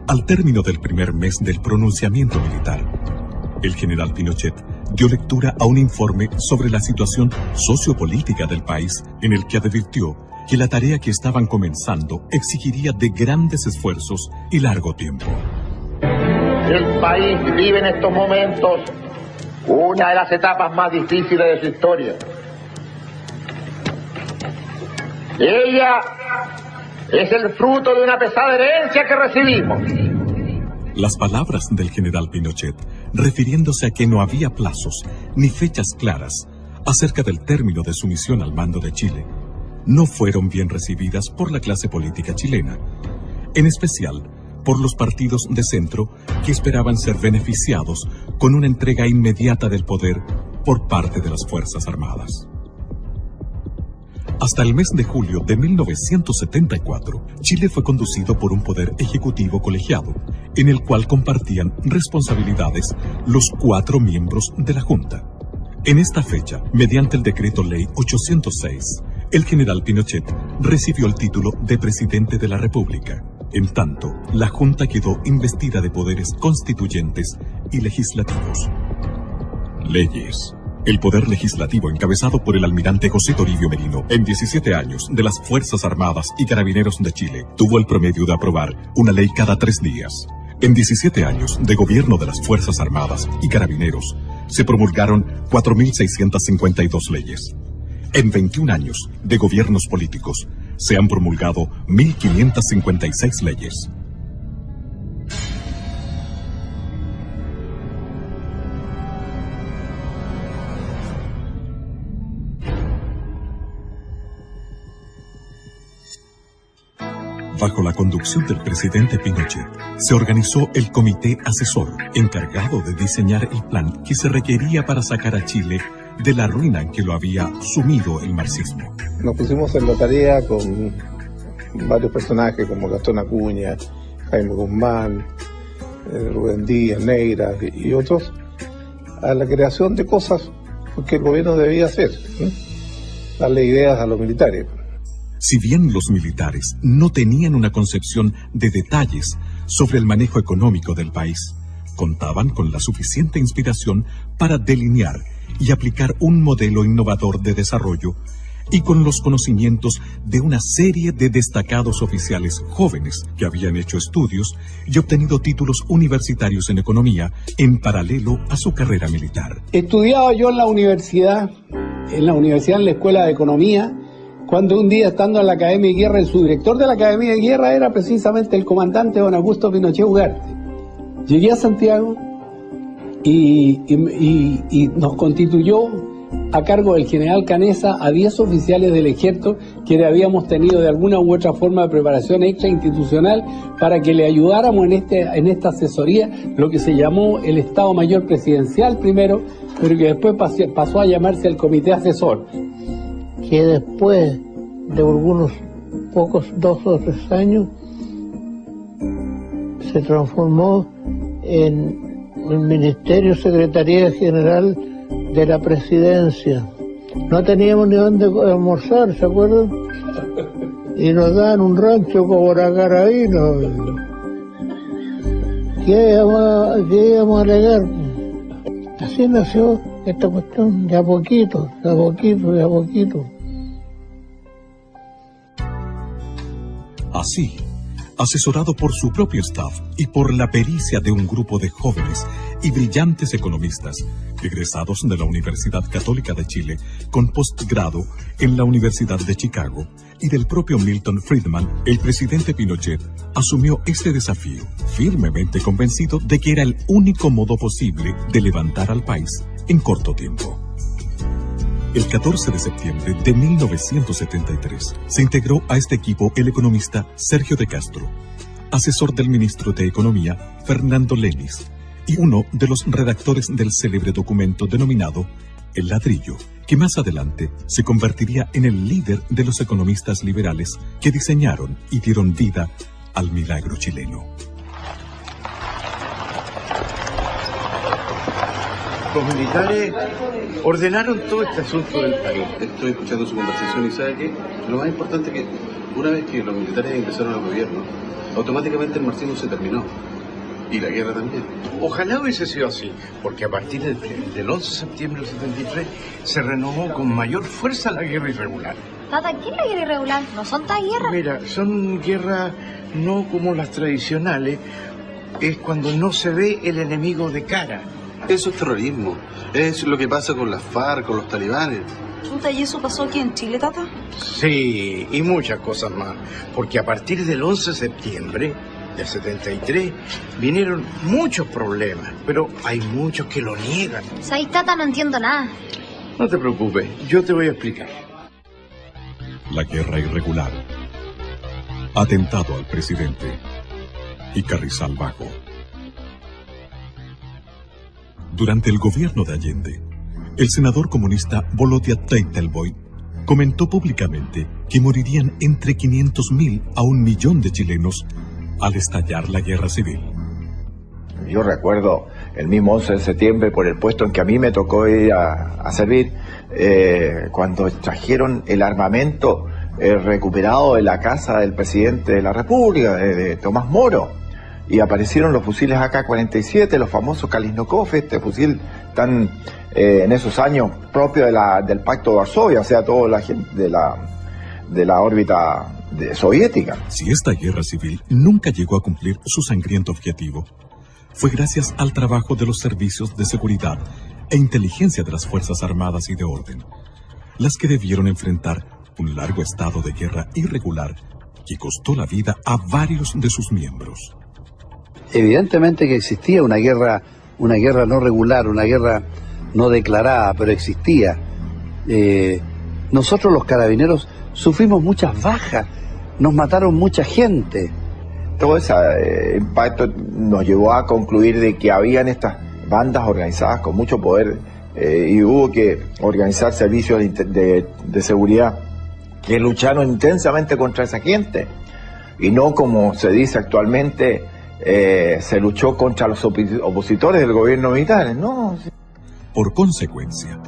al término del primer mes del pronunciamiento militar, el general Pinochet dio lectura a un informe sobre la situación sociopolítica del país, en el que advirtió que la tarea que estaban comenzando exigiría de grandes esfuerzos y largo tiempo. El país vive en estos momentos una de las etapas más difíciles de su historia. Ella es el fruto de una pesada herencia que recibimos. Las palabras del general Pinochet, refiriéndose a que no había plazos ni fechas claras acerca del término de su misión al mando de Chile, no fueron bien recibidas por la clase política chilena, en especial por los partidos de centro que esperaban ser beneficiados con una entrega inmediata del poder por parte de las Fuerzas Armadas. Hasta el mes de julio de 1974, Chile fue conducido por un poder ejecutivo colegiado, en el cual compartían responsabilidades los 4 miembros de la Junta. En esta fecha, mediante el Decreto Ley 806, el general Pinochet recibió el título de Presidente de la República. En tanto, la Junta quedó investida de poderes constituyentes y legislativos. Leyes. El poder legislativo, encabezado por el almirante José Toribio Merino, en 17 años de las Fuerzas Armadas y Carabineros de Chile, tuvo el promedio de aprobar una ley cada 3 días. En 17 años de gobierno de las Fuerzas Armadas y Carabineros, se promulgaron 4.652 leyes. En 21 años de gobiernos políticos, se han promulgado 1.556 leyes. Bajo la conducción del presidente Pinochet, se organizó el Comité Asesor, encargado de diseñar el plan que se requería para sacar a Chile de la ruina en que lo había sumido el marxismo. Nos pusimos en la tarea con varios personajes como Gastón Acuña, Jaime Guzmán, Rubén Díaz, Neira y otros, a la creación de cosas que el gobierno debía hacer, darle ideas a los militares. Si bien los militares no tenían una concepción de detalles sobre el manejo económico del país, contaban con la suficiente inspiración para delinear y aplicar un modelo innovador de desarrollo y con los conocimientos de una serie de destacados oficiales jóvenes que habían hecho estudios y obtenido títulos universitarios en economía en paralelo a su carrera militar. Estudiaba yo en la universidad, en la Escuela de Economía, cuando un día, estando en la Academia de Guerra, el subdirector de la Academia de Guerra era precisamente el comandante don Augusto Pinochet Ugarte. Llegué a Santiago y nos constituyó a cargo del general Canesa a 10 oficiales del ejército que habíamos tenido de alguna u otra forma de preparación extrainstitucional para que le ayudáramos en esta asesoría, lo que se llamó el Estado Mayor Presidencial primero, pero que después pasó a llamarse el Comité Asesor. Que después de algunos pocos 2 o 3 años se transformó en el Ministerio Secretaría General de la Presidencia. No teníamos ni dónde almorzar, ¿se acuerdan? Y nos daban un rancho como Carabino. ¿Qué íbamos a alegar? Así nació esta cuestión, de a poquito, de a poquito, de a poquito. Así, asesorado por su propio staff y por la pericia de un grupo de jóvenes y brillantes economistas, egresados de la Universidad Católica de Chile, con postgrado en la Universidad de Chicago, y del propio Milton Friedman, el presidente Pinochet asumió este desafío, firmemente convencido de que era el único modo posible de levantar al país en corto tiempo. El 14 de septiembre de 1973 se integró a este equipo el economista Sergio de Castro, asesor del ministro de Economía Fernando Lenis y uno de los redactores del célebre documento denominado El Ladrillo, que más adelante se convertiría en el líder de los economistas liberales que diseñaron y dieron vida al milagro chileno. Los militares ordenaron todo este asunto del país. Estoy escuchando su conversación y sabe que lo más importante es que una vez que los militares ingresaron al gobierno, automáticamente el marxismo se terminó. Y la guerra también. Ojalá hubiese sido así, porque a partir del 11 de septiembre del 73 se renovó con mayor fuerza la guerra irregular. Tata, ¿qué es la guerra irregular? ¿No son tan guerras? Mira, son guerras no como las tradicionales, es cuando no se ve el enemigo de cara. Eso es terrorismo, es lo que pasa con las FARC, con los talibanes. Chuta, ¿y eso pasó aquí en Chile, Tata? Sí, y muchas cosas más, porque a partir del 11 de septiembre del 73 vinieron muchos problemas, pero hay muchos que lo niegan. ¿Sabes, Tata? No entiendo nada. No te preocupes, yo te voy a explicar. La guerra irregular, atentado al presidente y Carrizal Bajo. Durante el gobierno de Allende, el senador comunista Volodya Teitelboy comentó públicamente que morirían entre 500.000 a 1 millón de chilenos al estallar la guerra civil. Yo recuerdo el mismo 11 de septiembre, por el puesto en que a mí me tocó ir a servir, cuando trajeron el armamento recuperado de la casa del presidente de la República, de Tomás Moro, y aparecieron los fusiles AK-47, los famosos Kalashnikov, este fusil tan en esos años propio del Pacto de Varsovia, o sea, toda la gente de la órbita soviética. Si esta guerra civil nunca llegó a cumplir su sangriento objetivo, fue gracias al trabajo de los servicios de seguridad e inteligencia de las Fuerzas Armadas y de Orden, las que debieron enfrentar un largo estado de guerra irregular que costó la vida a varios de sus miembros. Evidentemente que existía una guerra no regular, una guerra no declarada, pero existía. Nosotros los carabineros sufrimos muchas bajas, nos mataron mucha gente. Todo ese impacto nos llevó a concluir de que habían estas bandas organizadas con mucho poder y hubo que organizar servicios de seguridad que lucharon intensamente contra esa gente y no como se dice actualmente se luchó contra los opositores del gobierno militar, ¿no? Por consecuencia,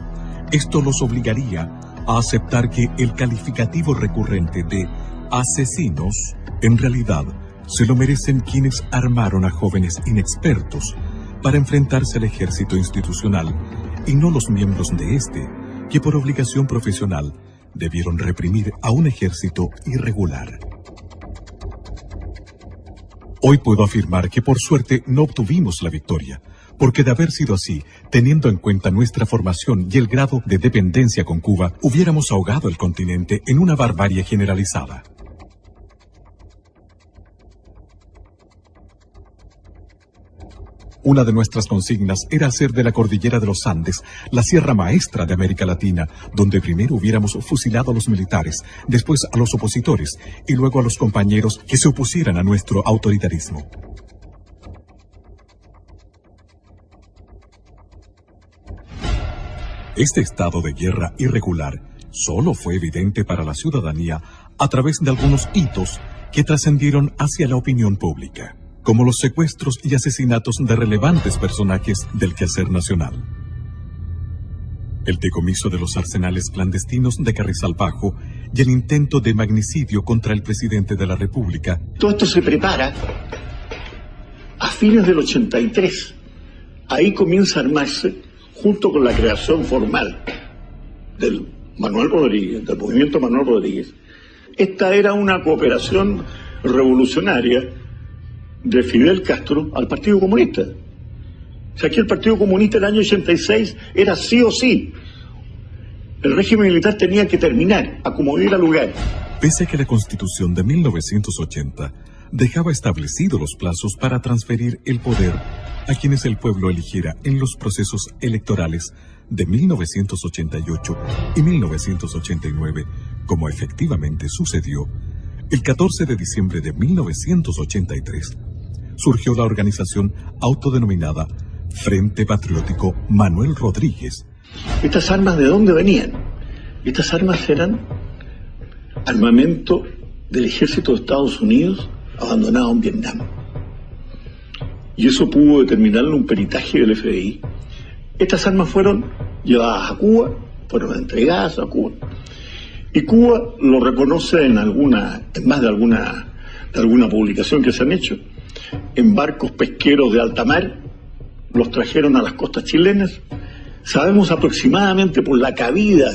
esto los obligaría a aceptar que el calificativo recurrente de asesinos en realidad se lo merecen quienes armaron a jóvenes inexpertos para enfrentarse al ejército institucional y no los miembros de este, que por obligación profesional debieron reprimir a un ejército irregular. Hoy puedo afirmar que por suerte no obtuvimos la victoria, porque de haber sido así, teniendo en cuenta nuestra formación y el grado de dependencia con Cuba, hubiéramos ahogado el continente en una barbarie generalizada. Una de nuestras consignas era hacer de la cordillera de los Andes la sierra maestra de América Latina, donde primero hubiéramos fusilado a los militares, después a los opositores y luego a los compañeros que se opusieran a nuestro autoritarismo. Este estado de guerra irregular solo fue evidente para la ciudadanía a través de algunos hitos que trascendieron hacia la opinión pública, como los secuestros y asesinatos de relevantes personajes del quehacer nacional. El decomiso de los arsenales clandestinos de Carrizal Bajo y el intento de magnicidio contra el presidente de la República. Todo esto se prepara a fines del 83. Ahí comienza a armarse, junto con la creación formal del Manuel Rodríguez, del movimiento Manuel Rodríguez. Esta era una cooperación revolucionaria de Fidel Castro al Partido Comunista. O sea, aquí el Partido Comunista en el año 86 era sí o sí. El régimen militar tenía que terminar, a como diera lugar. Pese a que la Constitución de 1980 dejaba establecidos los plazos para transferir el poder a quienes el pueblo eligiera en los procesos electorales de 1988 y 1989, como efectivamente sucedió, el 14 de diciembre de 1983, surgió la organización autodenominada Frente Patriótico Manuel Rodríguez. ¿Estas armas de dónde venían? Estas armas eran armamento del ejército de Estados Unidos abandonado en Vietnam. Y eso pudo determinarlo un peritaje del FBI. Estas armas fueron llevadas a Cuba, fueron entregadas a Cuba. Y Cuba lo reconoce en más de alguna publicación que se han hecho, en barcos pesqueros de alta mar, los trajeron a las costas chilenas. Sabemos aproximadamente por la cabida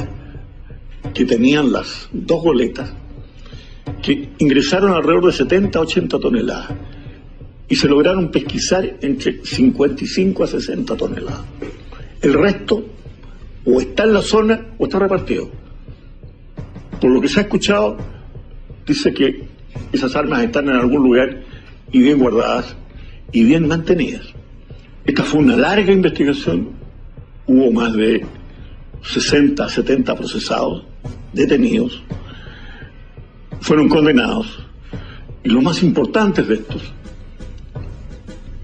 que tenían las dos goletas, que ingresaron alrededor de 70 a 80 toneladas y se lograron pesquisar entre 55 a 60 toneladas. El resto o está en la zona o está repartido. Por lo que se ha escuchado, dice que esas armas están en algún lugar y bien guardadas y bien mantenidas. Esta fue una larga investigación, hubo más de 60, 70 procesados, detenidos, fueron condenados, y los más importantes de estos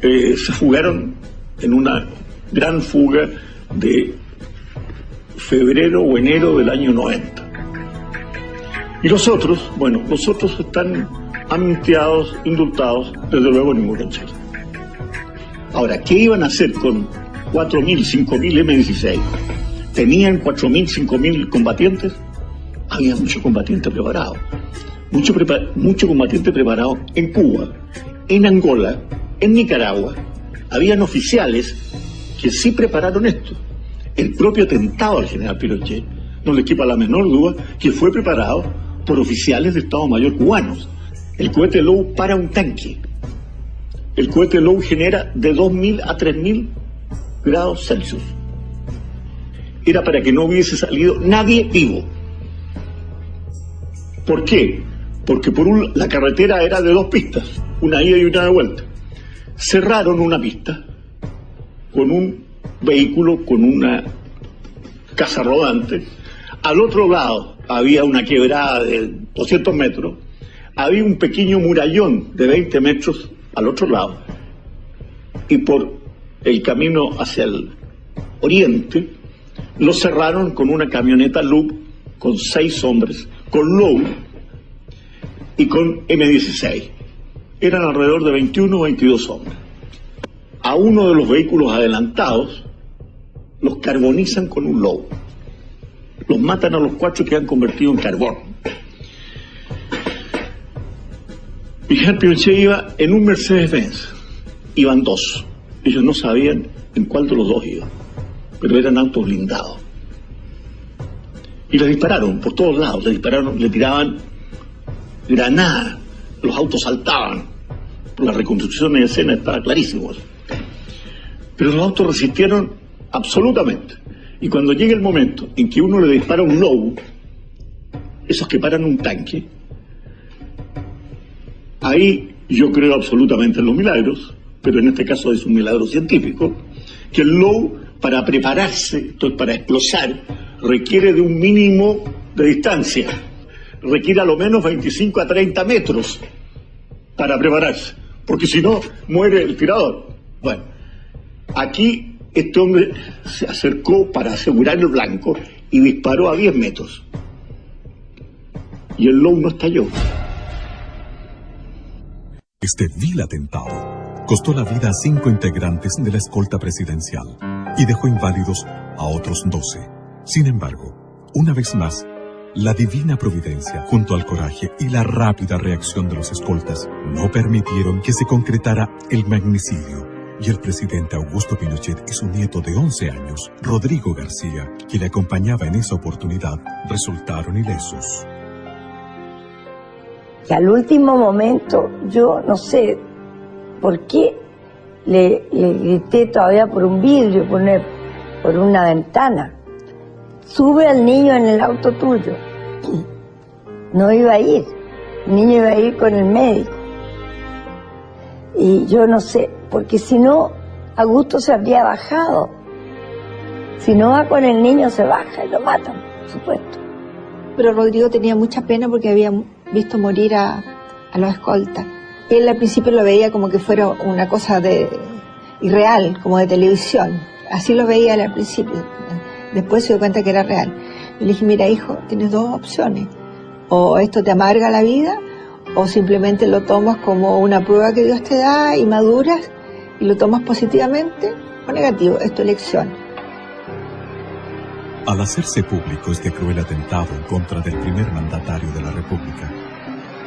se fugaron en una gran fuga de febrero o enero del año 90. Y los otros, bueno, los otros están amnistiados, indultados, desde luego ninguno en Chile. Ahora, ¿qué iban a hacer con 4.000, 5.000 M-16? ¿Tenían 4.000, 5.000 combatientes? Había mucho combatiente preparado. Mucho combatiente preparado en Cuba, en Angola, en Nicaragua. Habían oficiales que sí prepararon esto. El propio atentado al general Pinochet, no le quepa la menor duda, que fue preparado por oficiales de Estado Mayor cubanos. El cohete Low para un tanque. El cohete Low genera de 2.000 a 3.000 grados Celsius. Era para que no hubiese salido nadie vivo. ¿Por qué? Porque la carretera era de 2 pistas, una ida y una de vuelta. Cerraron una pista con un vehículo, con una casa rodante. Al otro lado había una quebrada de 200 metros. Había un pequeño murallón de 20 metros al otro lado. Y por el camino hacia el oriente lo cerraron con una camioneta Loop con 6 hombres, con Low y con M-16. Eran alrededor de 21 o 22 hombres. A uno de los vehículos adelantados los carbonizan con un Low. Los matan a los 4 que han convertido en carbón. Miguel Pinochet iba en un Mercedes-Benz. Iban 2. Ellos no sabían en cuál de los 2 iba, pero eran autos blindados. Y les dispararon por todos lados, le tiraban granadas, los autos saltaban. La reconstrucción de escena estaba clarísimo. Pero los autos resistieron absolutamente. Y cuando llega el momento en que uno le dispara un Low, esos que paran un tanque, ahí yo creo absolutamente en los milagros, pero en este caso es un milagro científico, que el Low, para prepararse, entonces para explosar, requiere de un mínimo de distancia, requiere a lo menos 25 a 30 metros para prepararse, porque si no, muere el tirador. Bueno, aquí este hombre se acercó para asegurar el blanco y disparó a 10 metros. Y el Low no estalló. Este vil atentado costó la vida a 5 integrantes de la escolta presidencial y dejó inválidos a otros 12. Sin embargo, una vez más, la divina providencia, junto al coraje y la rápida reacción de los escoltas, no permitieron que se concretara el magnicidio, y el presidente Augusto Pinochet y su nieto de 11 años, Rodrigo García, que le acompañaba en esa oportunidad, resultaron ilesos. Y al último momento, yo no sé por qué le grité todavía por un vidrio, por una ventana: sube al niño en el auto tuyo. No iba a ir, el niño iba a ir con el médico. Y yo no sé, porque si no, Augusto se habría bajado. Si no va con el niño, se baja y lo matan, por supuesto. Pero Rodrigo tenía mucha pena porque había visto morir a los escoltas. Él al principio lo veía como que fuera una cosa irreal, como de televisión. Así lo veía él al principio. Después se dio cuenta que era real. Y le dije: mira, hijo, tienes 2 opciones. O esto te amarga la vida, o simplemente lo tomas como una prueba que Dios te da y maduras y lo tomas positivamente o negativo. Es tu elección. Al hacerse público este cruel atentado en contra del primer mandatario de la República,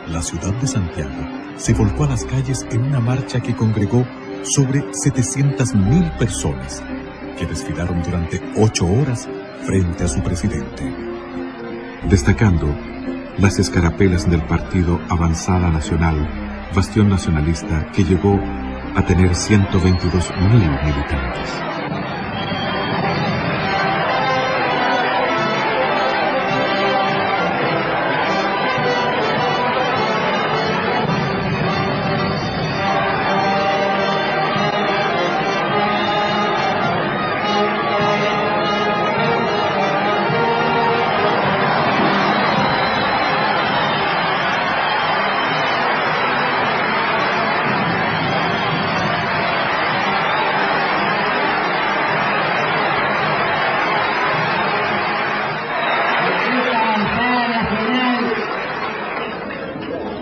la ciudad de Santiago se volcó a las calles en una marcha que congregó sobre 700.000 personas que desfilaron durante 8 horas frente a su presidente. Destacando las escarapelas del partido Avanzada Nacional, bastión nacionalista que llegó a tener 122.000 militantes.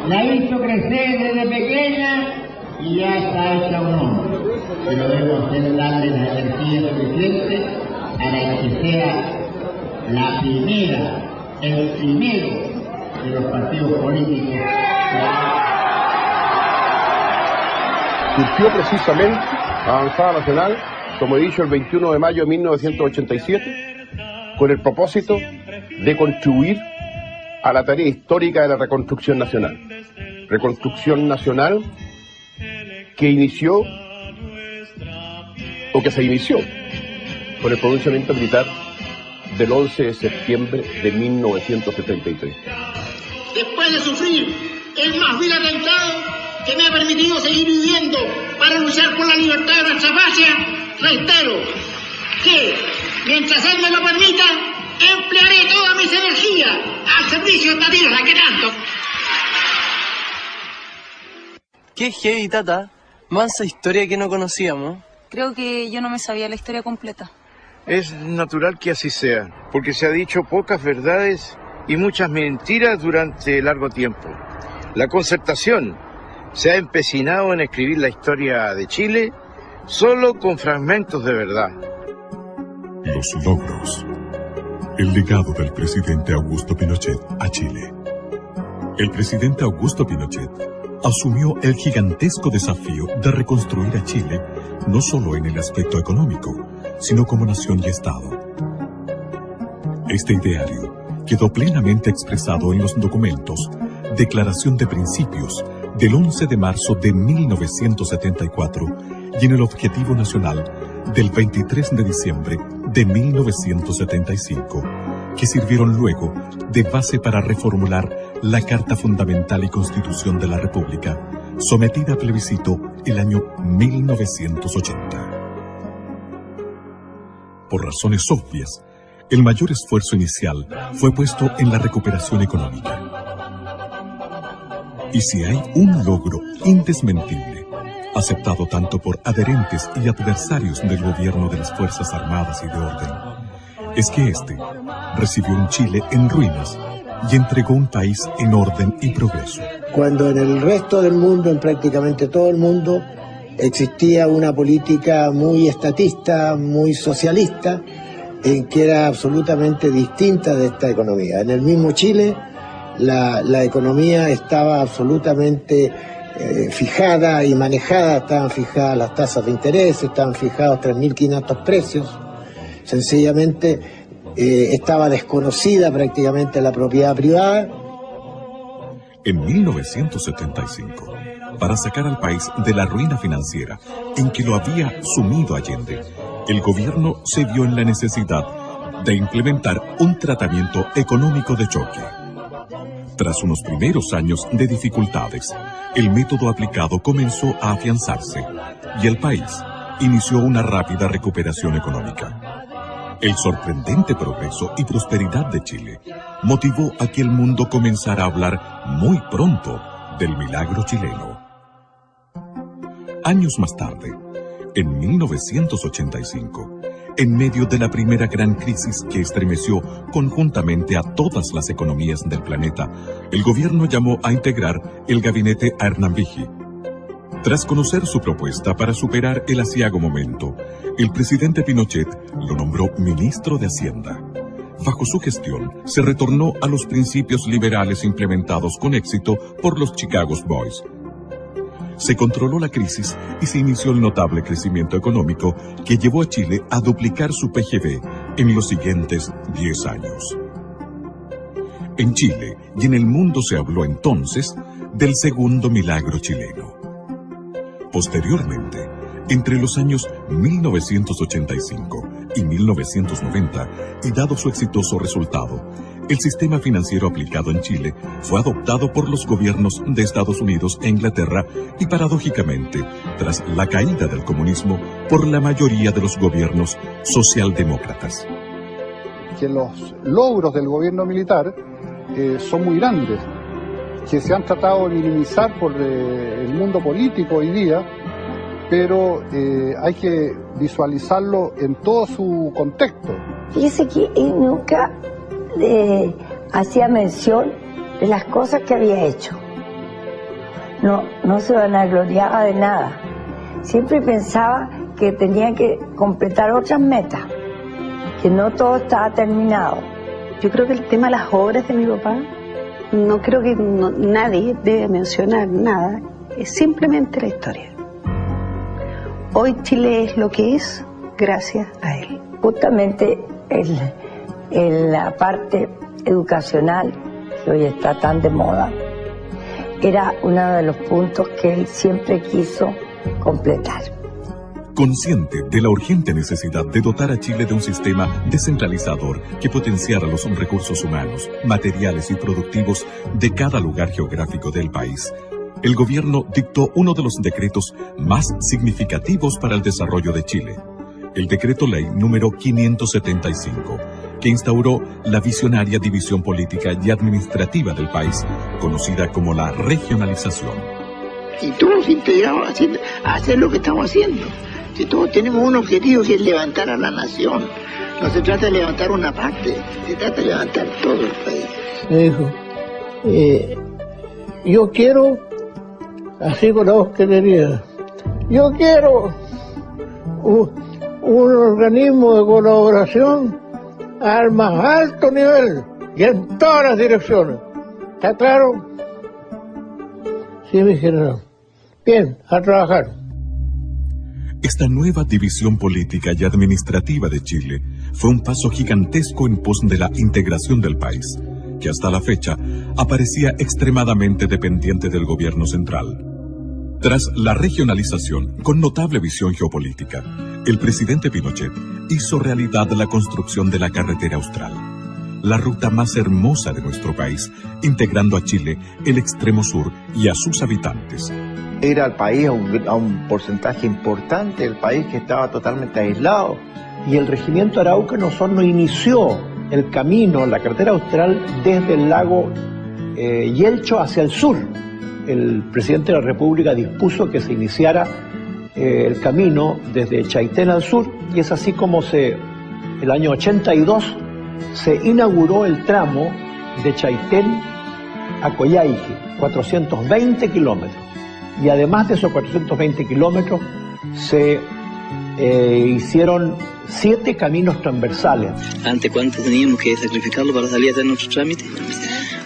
La hizo crecer desde pequeña y ya está hecha un hombre. Pero debo hacer darle la energía suficiente para que sea el primero de los partidos políticos. Surgió precisamente Avanzada Nacional, como he dicho, el 21 de mayo de 1987, con el propósito de contribuir a la tarea histórica de la reconstrucción nacional. Reconstrucción nacional que se inició con el pronunciamiento militar del 11 de septiembre de 1973. Después de sufrir el más vil atentado que me ha permitido seguir viviendo para luchar por la libertad de nuestra patria, reitero que, mientras él me lo permita, emplearé todas mis energías al servicio de esta tierra que tanto. Qué heavy, tata. Mansa historia que no conocíamos. Creo que yo no me sabía la historia completa. Es natural que así sea, porque se ha dicho pocas verdades y muchas mentiras durante largo tiempo. La Concertación se ha empecinado en escribir la historia de Chile solo con fragmentos de verdad. Los logros. El legado del presidente Augusto Pinochet a Chile. El presidente Augusto Pinochet asumió el gigantesco desafío de reconstruir a Chile no solo en el aspecto económico, sino como nación y Estado. Este ideario quedó plenamente expresado en los documentos Declaración de Principios del 11 de marzo de 1974 y en el Objetivo Nacional del 23 de diciembre de 1975, que sirvieron luego de base para reformular la Carta Fundamental y Constitución de la República, sometida a plebiscito el año 1980. Por razones obvias, el mayor esfuerzo inicial fue puesto en la recuperación económica. Y si hay un logro indesmentible, aceptado tanto por adherentes y adversarios del gobierno de las Fuerzas Armadas y de Orden, es que éste recibió un Chile en ruinas y entregó un país en orden y progreso. Cuando en el resto del mundo, en prácticamente todo el mundo, existía una política muy estatista, muy socialista, en que era absolutamente distinta de esta economía. En el mismo Chile, la economía estaba absolutamente fijada y manejada, estaban fijadas las tasas de interés, estaban fijados 3.500 precios, sencillamente estaba desconocida prácticamente la propiedad privada. En 1975, para sacar al país de la ruina financiera en que lo había sumido Allende, el gobierno se vio en la necesidad de implementar un tratamiento económico de choque. Tras unos primeros años de dificultades, el método aplicado comenzó a afianzarse y el país inició una rápida recuperación económica. El sorprendente progreso y prosperidad de Chile motivó a que el mundo comenzara a hablar muy pronto del milagro chileno. Años más tarde, en 1985, en medio de la primera gran crisis que estremeció conjuntamente a todas las economías del planeta, el gobierno llamó a integrar el gabinete a Hernán Vigi. Tras conocer su propuesta para superar el aciago momento, el presidente Pinochet lo nombró ministro de Hacienda. bajo su gestión, se retornó a los principios liberales implementados con éxito por los Chicago Boys. Se controló la crisis y se inició el notable crecimiento económico que llevó a Chile a duplicar su PGB en los siguientes 10 años. En Chile y en el mundo se habló entonces del segundo milagro chileno. Posteriormente, entre los años 1985 y 1990, y dado su exitoso resultado, el sistema financiero aplicado en Chile fue adoptado por los gobiernos de Estados Unidos e Inglaterra y, paradójicamente, tras la caída del comunismo, por la mayoría de los gobiernos socialdemócratas. Que los logros del gobierno militar son muy grandes, que se han tratado de minimizar por el mundo político hoy día, pero hay que visualizarlo en todo su contexto. Fíjese que él nunca hacía mención de las cosas que había hecho. No se vanagloriaba de nada. Siempre pensaba que tenía que completar otras metas, que no todo estaba terminado. Yo creo que el tema de las obras de mi papá, no creo que nadie debe mencionar nada, es simplemente la historia. Hoy Chile es lo que es gracias a él. Justamente en la parte educacional, que hoy está tan de moda, era uno de los puntos que él siempre quiso completar. Consciente de la urgente necesidad de dotar a Chile de un sistema descentralizador que potenciara los recursos humanos, materiales y productivos de cada lugar geográfico del país, el gobierno dictó uno de los decretos más significativos para el desarrollo de Chile, el Decreto Ley número 575, que instauró la visionaria división política y administrativa del país, conocida como la regionalización. Y todos integrados a hacer lo que estamos haciendo. Si todos tenemos un objetivo, que es levantar a la nación. No se trata de levantar una parte, se trata de levantar todo el país. Me dijo, yo quiero, así con la voz que tenía, yo quiero un organismo de colaboración al más alto nivel y en todas las direcciones. ¿Está claro? Sí, mi general. Bien, a trabajar. Esta nueva división política y administrativa de Chile fue un paso gigantesco en pos de la integración del país, que hasta la fecha aparecía extremadamente dependiente del gobierno central. Tras la regionalización, con notable visión geopolítica, el presidente Pinochet hizo realidad la construcción de la Carretera Austral, la ruta más hermosa de nuestro país, integrando a Chile, el extremo sur y a sus habitantes. Era el país a un porcentaje importante, el país que estaba totalmente aislado. Y el regimiento Araucano Osorno inició el camino, la carretera austral, desde el lago Yelcho hacia el sur. El presidente de la República dispuso que se iniciara el camino desde Chaitén al sur, y es así como el año 82 se inauguró el tramo de Chaitén a Coyhaique, 420 kilómetros. Y además de esos 420 kilómetros se hicieron 7 caminos transversales. ¿Ante cuánto teníamos que sacrificarlo para salir a hacer nuestro trámite?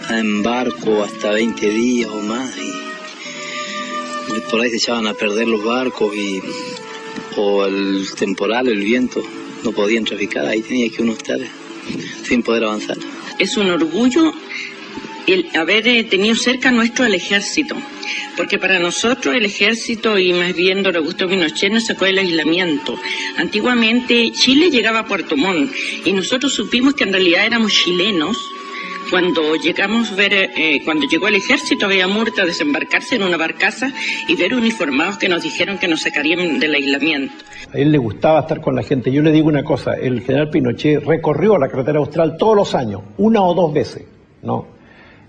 En barco hasta 20 días o más, y por ahí se echaban a perder los barcos o el temporal, el viento, no podían traficar, ahí tenía que uno estar sin poder avanzar. Es un orgullo el haber tenido cerca nuestro el ejército, porque para nosotros el ejército, y más bien don Augusto Pinochet, nos sacó del aislamiento. Antiguamente Chile llegaba a Puerto Montt y nosotros supimos que en realidad éramos chilenos cuando llegamos a ver, cuando llegó el ejército había Murta desembarcarse en una barcaza y ver uniformados que nos dijeron que nos sacarían del aislamiento. A él le gustaba estar con la gente. Yo le digo una cosa, el general Pinochet recorrió la carretera austral todos los años, 1 o 2 veces, ¿no?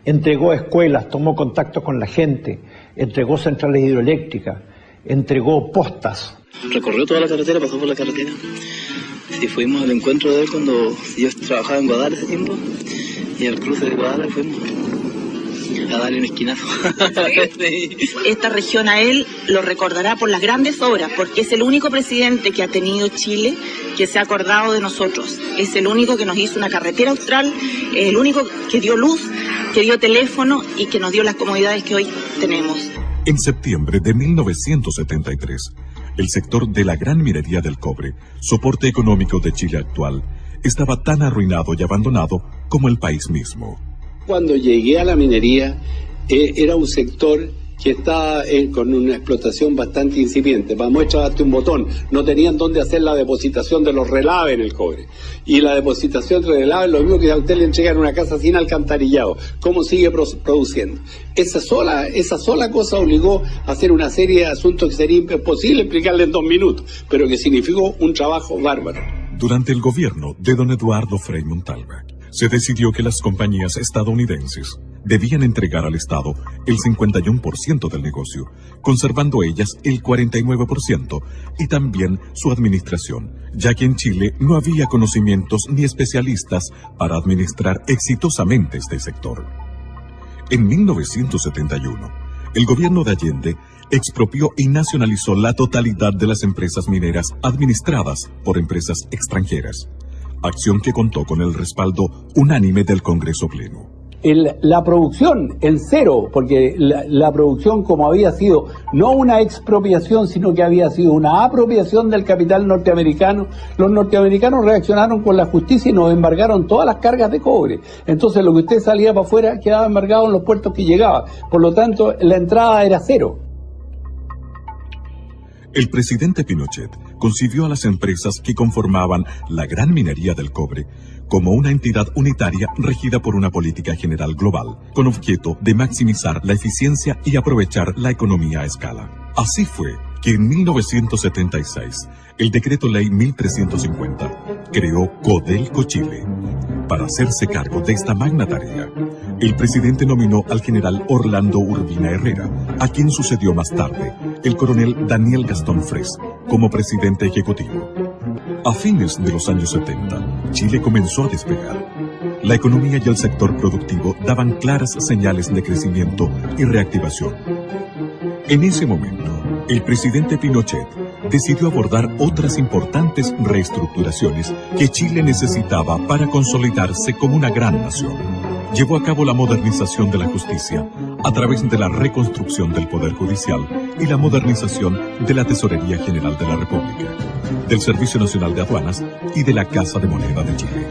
Entregó escuelas, tomó contacto con la gente, entregó centrales hidroeléctricas, entregó postas. Recorrió toda la carretera, pasó por la carretera. Sí, fuimos al encuentro de él cuando yo trabajaba en Guadalajara ese tiempo, y al cruce de Guadalajara fuimos. a darle un esquinazo. Esta región a él lo recordará por las grandes obras, porque es el único presidente que ha tenido Chile que se ha acordado de nosotros. Es el único que nos hizo una carretera austral, es el único que dio luz, que dio teléfono y que nos dio las comodidades que hoy tenemos. En septiembre de 1973, el sector de la gran minería del cobre, soporte económico de Chile actual, estaba tan arruinado y abandonado como el país mismo. Cuando llegué a la minería, era un sector que estaba con una explotación bastante incipiente. Para muestra, darte un botón. No tenían dónde hacer la depositación de los relaves en el cobre. Y la depositación de relaves, lo mismo que a usted le entregan una casa sin alcantarillado. ¿Cómo sigue produciendo? Esa sola cosa obligó a hacer una serie de asuntos que sería imposible explicarle en 2 minutos, pero que significó un trabajo bárbaro. Durante el gobierno de don Eduardo Frei Montalva, se decidió que las compañías estadounidenses debían entregar al Estado el 51% del negocio, conservando ellas el 49% y también su administración, ya que en Chile no había conocimientos ni especialistas para administrar exitosamente este sector. En 1971, el gobierno de Allende expropió y nacionalizó la totalidad de las empresas mineras administradas por empresas extranjeras, acción que contó con el respaldo unánime del Congreso Pleno. La producción en cero, porque la producción, como había sido no una expropiación, sino que había sido una apropiación del capital norteamericano, los norteamericanos reaccionaron con la justicia y nos embargaron todas las cargas de cobre. Entonces lo que usted salía para afuera quedaba embargado en los puertos que llegaba. Por lo tanto, la entrada era cero. El presidente Pinochet concibió a las empresas que conformaban la gran minería del cobre como una entidad unitaria regida por una política general global, con objeto de maximizar la eficiencia y aprovechar la economía a escala. Así fue que en 1976, el Decreto Ley 1350 creó Codelco Chile. Para hacerse cargo de esta magna tarea, el presidente nominó al general Orlando Urbina Herrera, a quien sucedió más tarde el coronel Daniel Gastón Fres, como presidente ejecutivo. A fines de los años 70, Chile comenzó a despegar. La economía y el sector productivo daban claras señales de crecimiento y reactivación. En ese momento, el presidente Pinochet decidió abordar otras importantes reestructuraciones que Chile necesitaba para consolidarse como una gran nación. Llevó a cabo la modernización de la justicia a través de la reconstrucción del Poder Judicial y la modernización de la Tesorería General de la República, del Servicio Nacional de Aduanas y de la Casa de Moneda de Chile.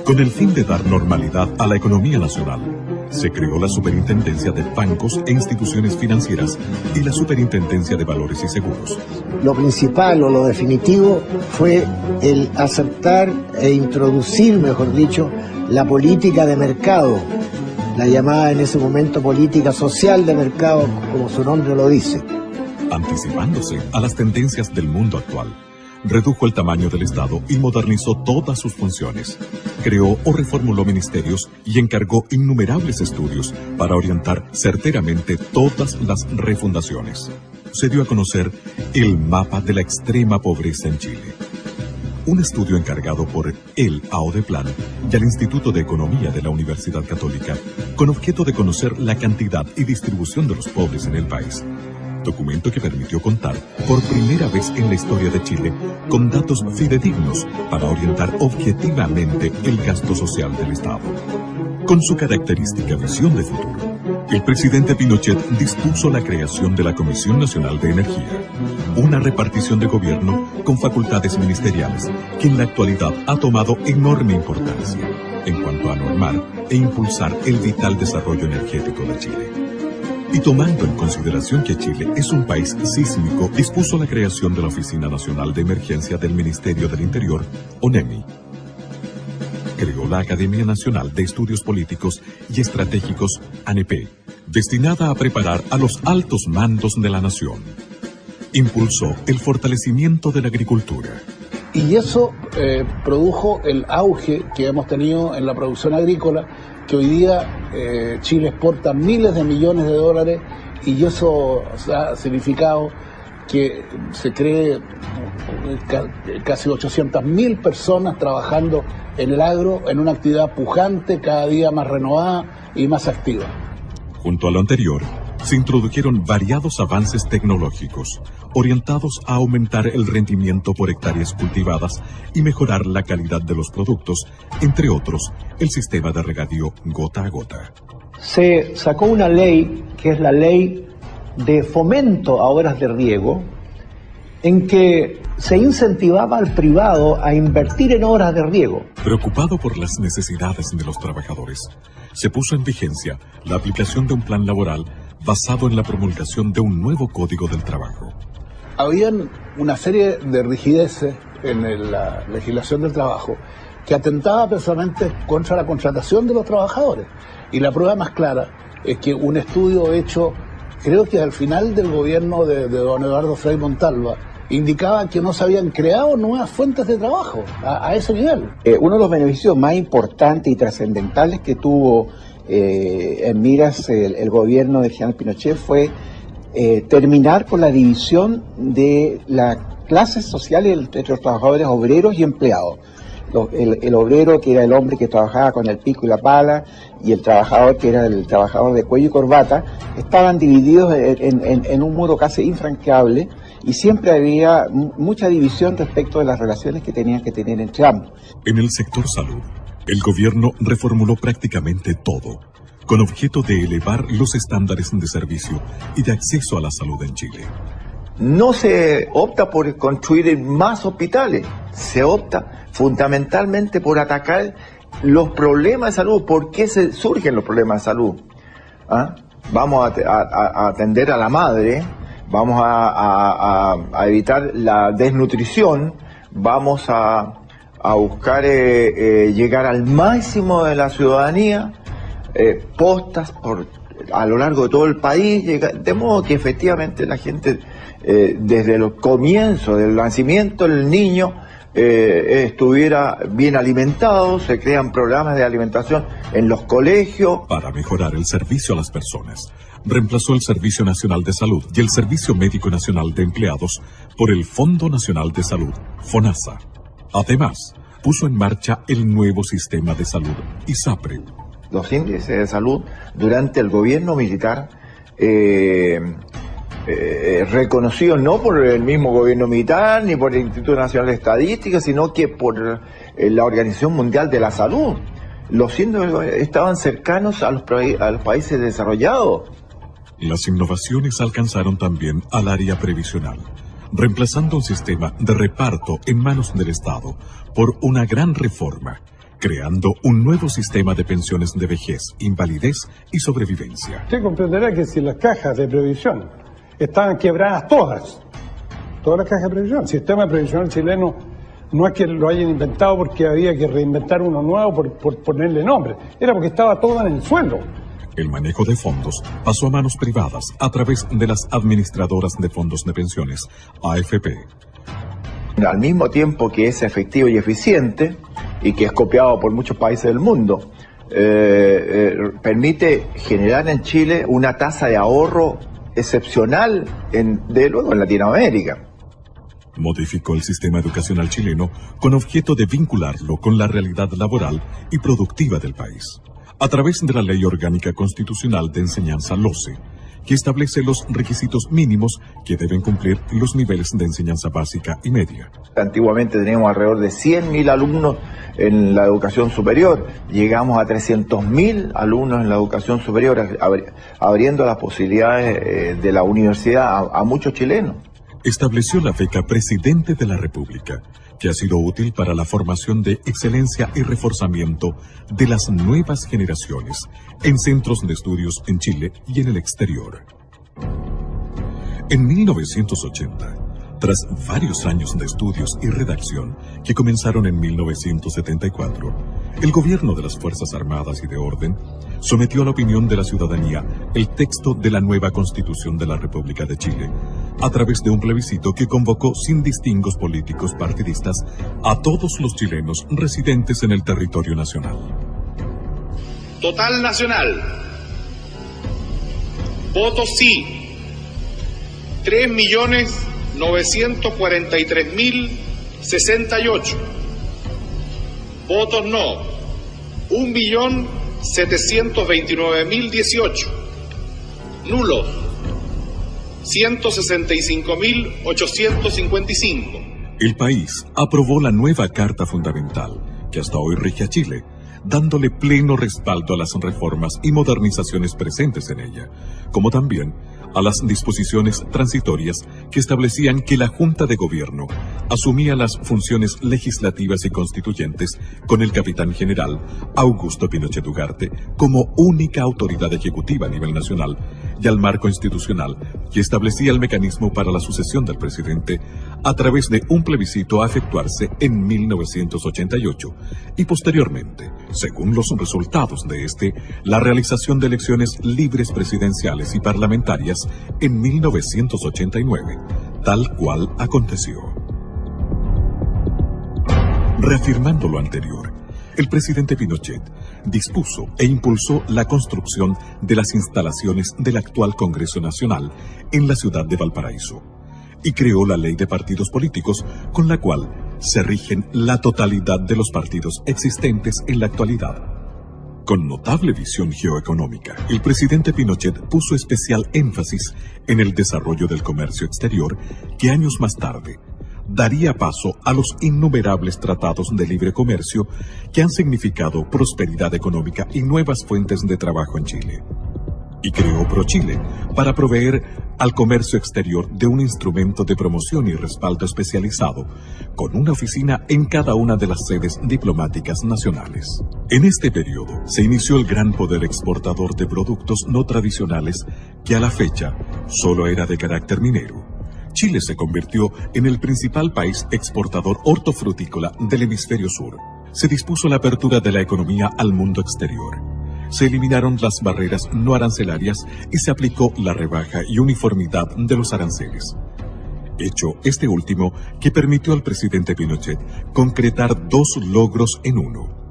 Con el fin de dar normalidad a la economía nacional, se creó la Superintendencia de Bancos e Instituciones Financieras y la Superintendencia de Valores y Seguros. Lo principal o lo definitivo fue el aceptar e introducir, mejor dicho, la política de mercado, la llamada en ese momento política social de mercado, como su nombre lo dice. Anticipándose a las tendencias del mundo actual, redujo el tamaño del Estado y modernizó todas sus funciones. Creó o reformuló ministerios y encargó innumerables estudios para orientar certeramente todas las refundaciones. Se dio a conocer el mapa de la extrema pobreza en Chile. Un estudio encargado por el AODEPLAN y al Instituto de Economía de la Universidad Católica, con objeto de conocer la cantidad y distribución de los pobres en el país. Documento que permitió contar por primera vez en la historia de Chile con datos fidedignos para orientar objetivamente el gasto social del Estado. Con su característica visión de futuro, el presidente Pinochet dispuso la creación de la Comisión Nacional de Energía, una repartición de gobierno con facultades ministeriales que en la actualidad ha tomado enorme importancia en cuanto a normar e impulsar el vital desarrollo energético de Chile. Y tomando en consideración que Chile es un país sísmico, dispuso la creación de la Oficina Nacional de Emergencia del Ministerio del Interior, ONEMI. Creó la Academia Nacional de Estudios Políticos y Estratégicos, ANEP, destinada a preparar a los altos mandos de la nación. Impulsó el fortalecimiento de la agricultura. Y eso produjo el auge que hemos tenido en la producción agrícola, que hoy día Chile exporta miles de millones de dólares, y eso ha significado que se cree casi 800.000 personas trabajando en el agro, en una actividad pujante, cada día más renovada, y más activa. Junto a lo anterior, se introdujeron variados avances tecnológicos orientados a aumentar el rendimiento por hectáreas cultivadas y mejorar la calidad de los productos, entre otros, el sistema de regadío gota a gota. Se sacó una ley, que es la ley de fomento a obras de riego, en que se incentivaba al privado a invertir en obras de riego. Preocupado por las necesidades de los trabajadores, se puso en vigencia la aplicación de un plan laboral basado en la promulgación de un nuevo Código del Trabajo. Habían una serie de rigideces en la legislación del trabajo que atentaba precisamente contra la contratación de los trabajadores. Y la prueba más clara es que un estudio hecho, creo que al final del gobierno de don Eduardo Frei Montalva, indicaba que no se habían creado nuevas fuentes de trabajo a ese nivel. Uno de los beneficios más importantes y trascendentales que tuvo en miras el gobierno del general Pinochet fue terminar con la división de las clases sociales entre los trabajadores obreros y empleados. El obrero, que era el hombre que trabajaba con el pico y la pala, y el trabajador, que era el trabajador de cuello y corbata, estaban divididos en un muro casi infranqueable, y siempre había mucha división respecto de las relaciones que tenían que tener entre ambos. En el sector salud, el gobierno reformuló prácticamente todo, con objeto de elevar los estándares de servicio y de acceso a la salud en Chile. No se opta por construir más hospitales, se opta fundamentalmente por atacar los problemas de salud. ¿Por qué surgen los problemas de salud? Vamos a atender a la madre, vamos a evitar la desnutrición, vamos a buscar llegar al máximo de la ciudadanía, postas a lo largo de todo el país, de modo que efectivamente la gente, desde los comienzos del nacimiento del niño, estuviera bien alimentado. Se crean programas de alimentación en los colegios. Para mejorar el servicio a las personas, reemplazó el Servicio Nacional de Salud y el Servicio Médico Nacional de Empleados por el Fondo Nacional de Salud, FONASA. Además, puso en marcha el nuevo sistema de salud, ISAPRE. Los índices de salud durante el gobierno militar, reconocidos no por el mismo gobierno militar ni por el Instituto Nacional de Estadística, sino que por la Organización Mundial de la Salud. Los índices estaban cercanos a los países desarrollados. Las innovaciones alcanzaron también al área previsional, reemplazando un sistema de reparto en manos del Estado por una gran reforma, creando un nuevo sistema de pensiones de vejez, invalidez y sobrevivencia. Usted comprenderá que si las cajas de previsión estaban quebradas todas las cajas de previsión, el sistema previsional chileno no es que lo hayan inventado porque había que reinventar uno nuevo por ponerle nombre, era porque estaba todo en el suelo. El manejo de fondos pasó a manos privadas a través de las administradoras de fondos de pensiones, AFP. Al mismo tiempo que es efectivo y eficiente, y que es copiado por muchos países del mundo, permite generar en Chile una tasa de ahorro excepcional de luego en Latinoamérica. Modificó el sistema educacional chileno con objeto de vincularlo con la realidad laboral y productiva del país, a través de la Ley Orgánica Constitucional de Enseñanza LOCE, que establece los requisitos mínimos que deben cumplir los niveles de enseñanza básica y media. Antiguamente teníamos alrededor de 100.000 alumnos en la educación superior, llegamos a 300.000 alumnos en la educación superior, abriendo las posibilidades de la universidad a muchos chilenos. Estableció la beca Presidente de la República, que ha sido útil para la formación de excelencia y reforzamiento de las nuevas generaciones en centros de estudios en Chile y en el exterior. En 1980, tras varios años de estudios y redacción que comenzaron en 1974, el gobierno de las Fuerzas Armadas y de Orden sometió a la opinión de la ciudadanía el texto de la nueva Constitución de la República de Chile, a través de un plebiscito que convocó sin distingos políticos partidistas a todos los chilenos residentes en el territorio nacional. Total nacional. Votos sí. 3.943.068. Votos no. 1.100.000 729.018. Nulos, 165.855. El país aprobó la nueva Carta Fundamental, que hasta hoy rige a Chile, dándole pleno respaldo a las reformas y modernizaciones presentes en ella, como también a las disposiciones transitorias que establecían que la Junta de Gobierno asumía las funciones legislativas y constituyentes con el capitán general Augusto Pinochet Ugarte como única autoridad ejecutiva a nivel nacional, y al marco institucional que establecía el mecanismo para la sucesión del presidente a través de un plebiscito a efectuarse en 1988 y posteriormente, según los resultados de este, la realización de elecciones libres presidenciales y parlamentarias en 1989, tal cual aconteció. Reafirmando lo anterior, el presidente Pinochet dispuso e impulsó la construcción de las instalaciones del actual Congreso Nacional en la ciudad de Valparaíso y creó la ley de partidos políticos con la cual se rigen la totalidad de los partidos existentes en la actualidad. Con notable visión geoeconómica, el presidente Pinochet puso especial énfasis en el desarrollo del comercio exterior que años más tarde daría paso a los innumerables tratados de libre comercio que han significado prosperidad económica y nuevas fuentes de trabajo en Chile. Y creó ProChile para proveer al comercio exterior de un instrumento de promoción y respaldo especializado, con una oficina en cada una de las sedes diplomáticas nacionales. En este periodo se inició el gran poder exportador de productos no tradicionales que a la fecha solo era de carácter minero. Chile se convirtió en el principal país exportador hortofrutícola del hemisferio sur. Se dispuso la apertura de la economía al mundo exterior. Se eliminaron las barreras no arancelarias y se aplicó la rebaja y uniformidad de los aranceles. Hecho este último que permitió al presidente Pinochet concretar dos logros en uno.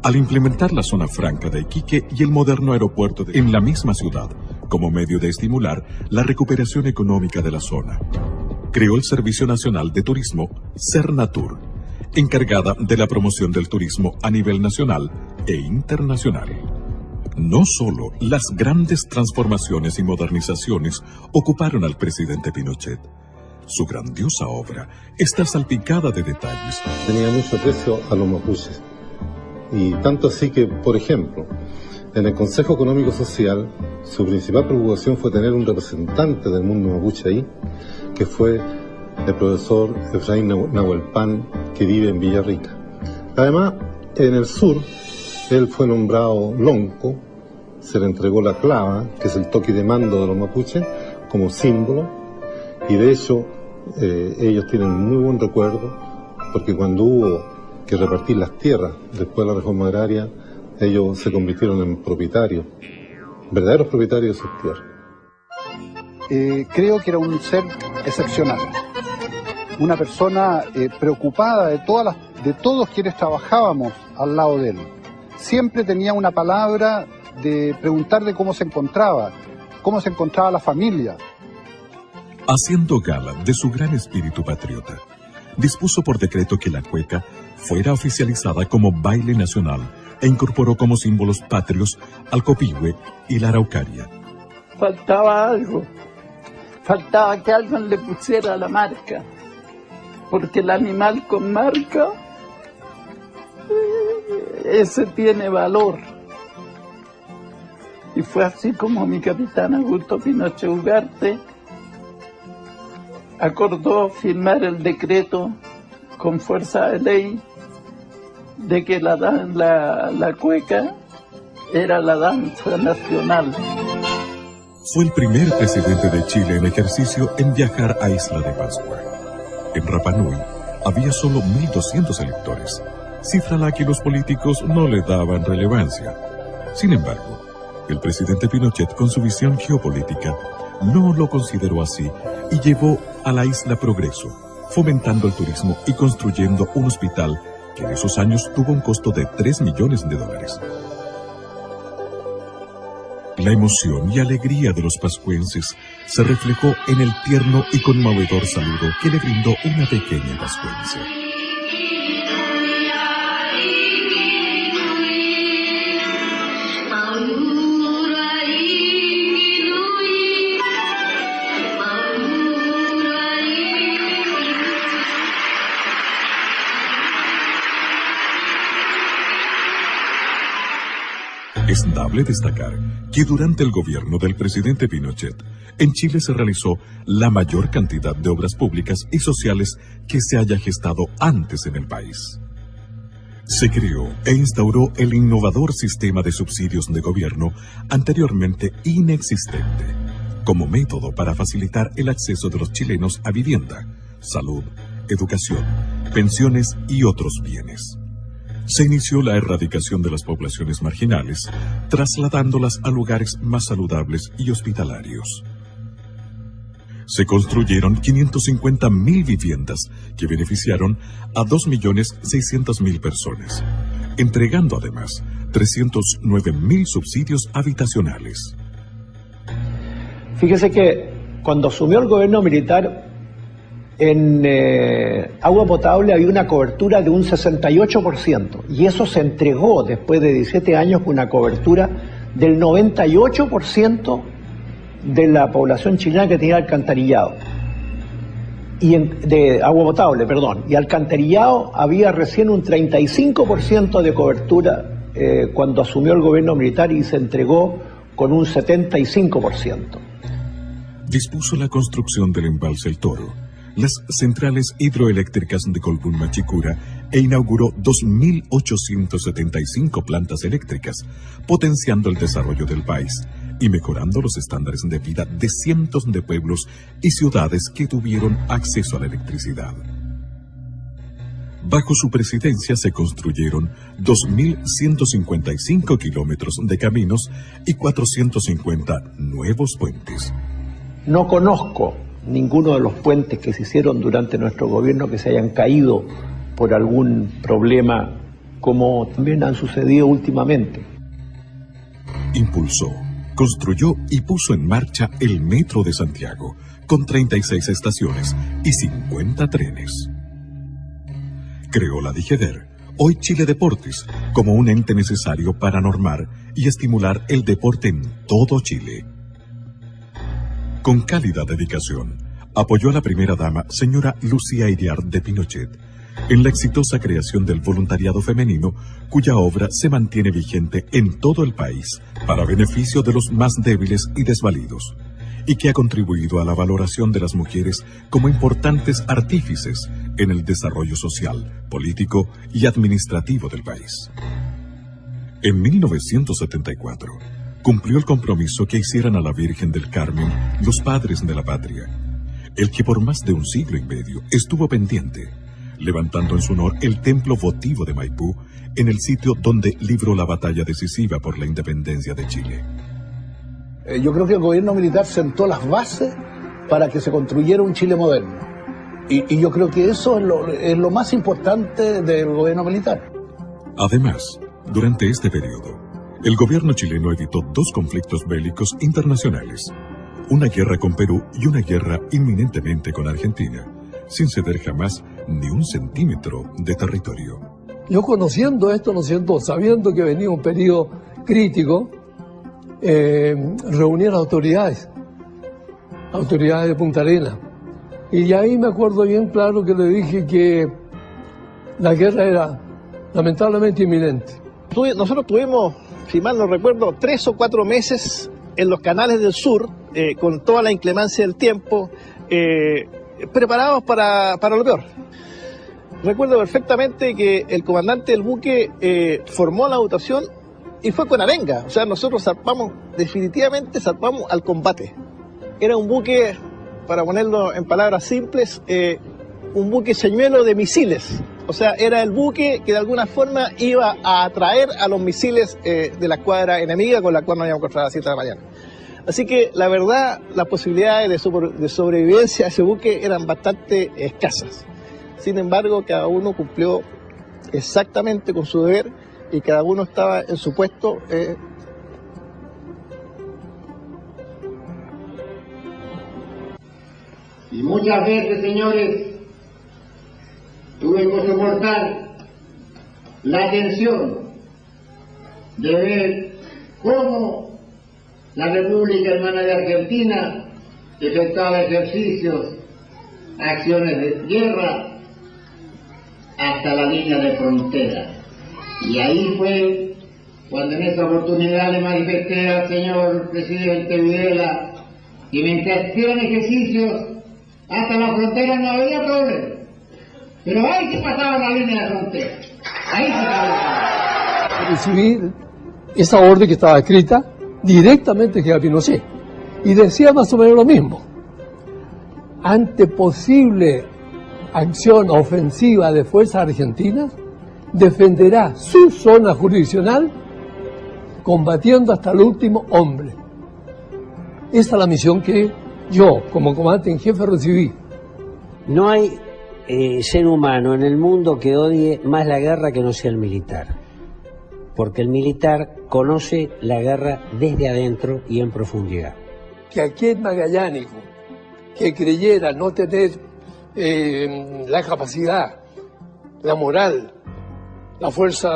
Al implementar la zona franca de Iquique y el moderno aeropuerto en la misma ciudad, como medio de estimular la recuperación económica de la zona. Creó el Servicio Nacional de Turismo, Sernatur, encargada de la promoción del turismo a nivel nacional e internacional. No solo las grandes transformaciones y modernizaciones ocuparon al presidente Pinochet. Su grandiosa obra está salpicada de detalles. Tenía mucho aprecio a los mapuches. Y tanto así que, por ejemplo, en el Consejo Económico Social, su principal preocupación fue tener un representante del mundo mapuche ahí, que fue el profesor Efraín Nahuelpan, que vive en Villarrica. Además, en el sur, él fue nombrado lonco, se le entregó la clava, que es el toque de mando de los mapuches, como símbolo, y de hecho ellos tienen muy buen recuerdo, porque cuando hubo que repartir las tierras después de la reforma agraria, ellos se convirtieron en propietarios, verdaderos propietarios de sus tierras. Creo que era un ser excepcional, una persona preocupada de todos quienes trabajábamos al lado de él. Siempre tenía una palabra de preguntar de cómo se encontraba la familia. Haciendo gala de su gran espíritu patriota, dispuso por decreto que la cueca fuera oficializada como baile nacional e incorporó como símbolos patrios al copihue y la araucaria. Faltaba algo, faltaba que alguien le pusiera la marca, porque el animal con marca, ese tiene valor. Y fue así como mi capitán Augusto Pinochet Ugarte acordó firmar el decreto con fuerza de ley de que la cueca era la danza nacional. Fue el primer presidente de Chile en ejercicio en viajar a Isla de Pascua. En Rapa Nui había solo 1.200 electores, cifra a la que los políticos no le daban relevancia. Sin embargo, el presidente Pinochet, con su visión geopolítica, no lo consideró así y llevó a la isla progreso, fomentando el turismo y construyendo un hospital que en esos años tuvo un costo de $3 millones. La emoción y alegría de los pascuenses se reflejó en el tierno y conmovedor saludo que le brindó una pequeña pascuense. Es dable destacar que durante el gobierno del presidente Pinochet, en Chile se realizó la mayor cantidad de obras públicas y sociales que se haya gestado antes en el país. Se creó e instauró el innovador sistema de subsidios de gobierno anteriormente inexistente, como método para facilitar el acceso de los chilenos a vivienda, salud, educación, pensiones y otros bienes. Se inició la erradicación de las poblaciones marginales, trasladándolas a lugares más saludables y hospitalarios. Se construyeron 550.000 viviendas que beneficiaron a 2.600.000 personas, entregando además 309.000 subsidios habitacionales. Fíjese que cuando asumió el gobierno militar, en agua potable había una cobertura de un 68%, y eso se entregó después de 17 años con una cobertura del 98% de la población chilena que tenía alcantarillado. De agua potable, perdón. Y alcantarillado había recién un 35% de cobertura cuando asumió el gobierno militar, y se entregó con un 75%. Dispuso la construcción del embalse El Toro, las centrales hidroeléctricas de Colbún Machicura, e inauguró 2.875 plantas eléctricas, potenciando el desarrollo del país y mejorando los estándares de vida de cientos de pueblos y ciudades que tuvieron acceso a la electricidad. Bajo su presidencia se construyeron 2.155 kilómetros de caminos y 450 nuevos puentes. No conozco ninguno de los puentes que se hicieron durante nuestro gobierno que se hayan caído por algún problema, como también han sucedido últimamente. Impulsó, construyó y puso en marcha el Metro de Santiago, con 36 estaciones y 50 trenes. Creó la DIGEDER, hoy Chile Deportes, como un ente necesario para normar y estimular el deporte en todo Chile. Con cálida dedicación, apoyó a la primera dama, señora Lucía Iriart de Pinochet, en la exitosa creación del voluntariado femenino, cuya obra se mantiene vigente en todo el país para beneficio de los más débiles y desvalidos, y que ha contribuido a la valoración de las mujeres como importantes artífices en el desarrollo social, político y administrativo del país. En 1974, cumplió el compromiso que hicieran a la Virgen del Carmen los padres de la patria, el que por más de un siglo y medio estuvo pendiente, levantando en su honor el templo votivo de Maipú, en el sitio donde libró la batalla decisiva por la independencia de Chile. Yo creo que el gobierno militar sentó las bases para que se construyera un Chile moderno. Y yo creo que eso es lo más importante del gobierno militar. Además, durante este periodo, el gobierno chileno evitó 2 conflictos bélicos internacionales, una guerra con Perú y una guerra inminentemente con Argentina, sin ceder jamás ni un centímetro de territorio. Yo conociendo esto, ¿no es cierto?, sabiendo que venía un periodo crítico, reuní a las autoridades de Punta Arenas, y ahí me acuerdo bien claro que le dije que la guerra era lamentablemente inminente. Nosotros tuvimos, si mal no recuerdo, 3 o 4 meses en los canales del sur, con toda la inclemencia del tiempo, preparados para lo peor. Recuerdo perfectamente que el comandante del buque formó la dotación y fue con arenga. O sea, nosotros definitivamente zarpamos al combate. Era un buque, para ponerlo en palabras simples, un buque señuelo de misiles. O sea, era el buque que de alguna forma iba a atraer a los misiles de la escuadra enemiga, con la cual nos íbamos a encontrar a las 7 de la mañana. Así que la verdad, las posibilidades de sobrevivencia a ese buque eran bastante escasas. Sin embargo, cada uno cumplió exactamente con su deber y cada uno estaba en su puesto. Y muchas veces, señores, tuve que soportar la tensión de ver cómo la República Hermana de Argentina efectuaba ejercicios, acciones de guerra hasta la línea de frontera. Y ahí fue cuando en esa oportunidad le manifesté al señor presidente Videla que mientras hicieran ejercicios hasta la frontera no había problema. Pero ahí se pasaba la línea de frontera. Ahí se pasaba. Recibí esa orden que estaba escrita directamente de Pinochet y decía más o menos lo mismo. Ante posible acción ofensiva de fuerzas argentinas, defenderá su zona jurisdiccional combatiendo hasta el último hombre. Esta es la misión que yo, como comandante en jefe, recibí. No hay ser humano en el mundo que odie más la guerra que no sea el militar. Porque el militar conoce la guerra desde adentro y en profundidad. Que aquel magallánico que creyera no tener la capacidad, la moral, la fuerza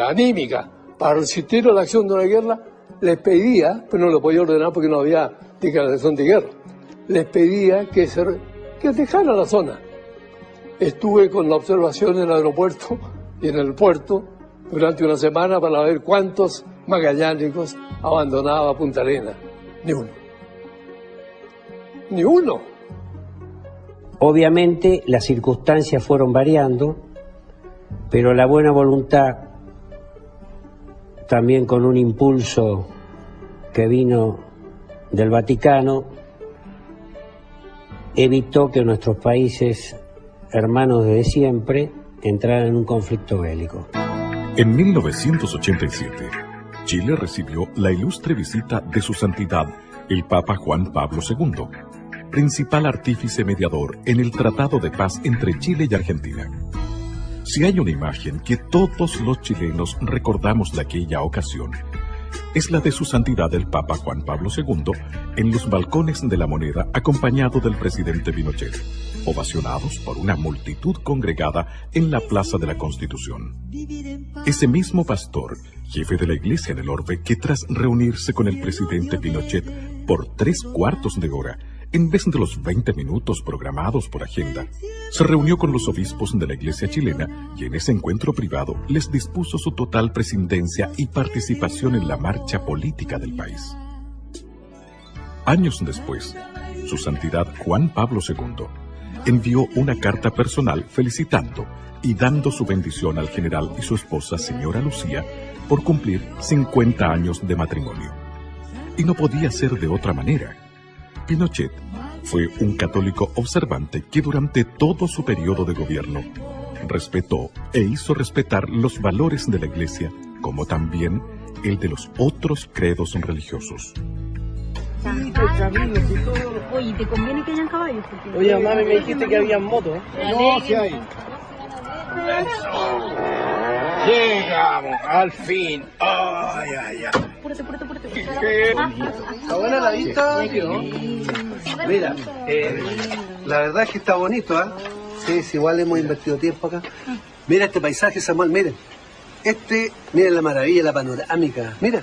anímica para resistir a la acción de una guerra, les pedía, pero no lo podía ordenar porque no había declaración de guerra, les pedía que dejara la zona. Estuve con la observación en el aeropuerto y en el puerto durante una semana para ver cuántos magallánicos abandonaba Punta Arenas. Ni uno. Ni uno. Obviamente las circunstancias fueron variando, pero la buena voluntad, también con un impulso que vino del Vaticano, evitó que nuestros países hermanos desde siempre entraran en un conflicto bélico. En 1987, Chile recibió la ilustre visita de su santidad, el Papa Juan Pablo II, principal artífice mediador en el Tratado de Paz entre Chile y Argentina. Si hay una imagen que todos los chilenos recordamos de aquella ocasión, es la de su santidad el Papa Juan Pablo II en los balcones de la Moneda acompañado del presidente Pinochet, ovacionados por una multitud congregada en la Plaza de la Constitución. Ese mismo pastor, jefe de la iglesia en el orbe, que tras reunirse con el presidente Pinochet por 3/4 de hora, en vez de los 20 minutos programados por agenda, se reunió con los obispos de la iglesia chilena y en ese encuentro privado les dispuso su total presidencia y participación en la marcha política del país. Años después, su santidad Juan Pablo II envió una carta personal felicitando y dando su bendición al general y su esposa, señora Lucía, por cumplir 50 años de matrimonio. Y no podía ser de otra manera. Pinochet fue un católico observante que durante todo su periodo de gobierno respetó e hizo respetar los valores de la Iglesia, como también el de los otros credos religiosos. Oye, ¿te conviene que hayan caballos? Oye, mami, me dijiste que había motos. No, sí hay. Llegamos, al fin. Ay, ay, ay. Apúrate. ¿Está buena la vista? Mira, la verdad es que está bonito, ¿ah? Sí, igual hemos invertido tiempo acá. Mira este paisaje, Samuel, miren. Miren la maravilla, la panorámica. Mira.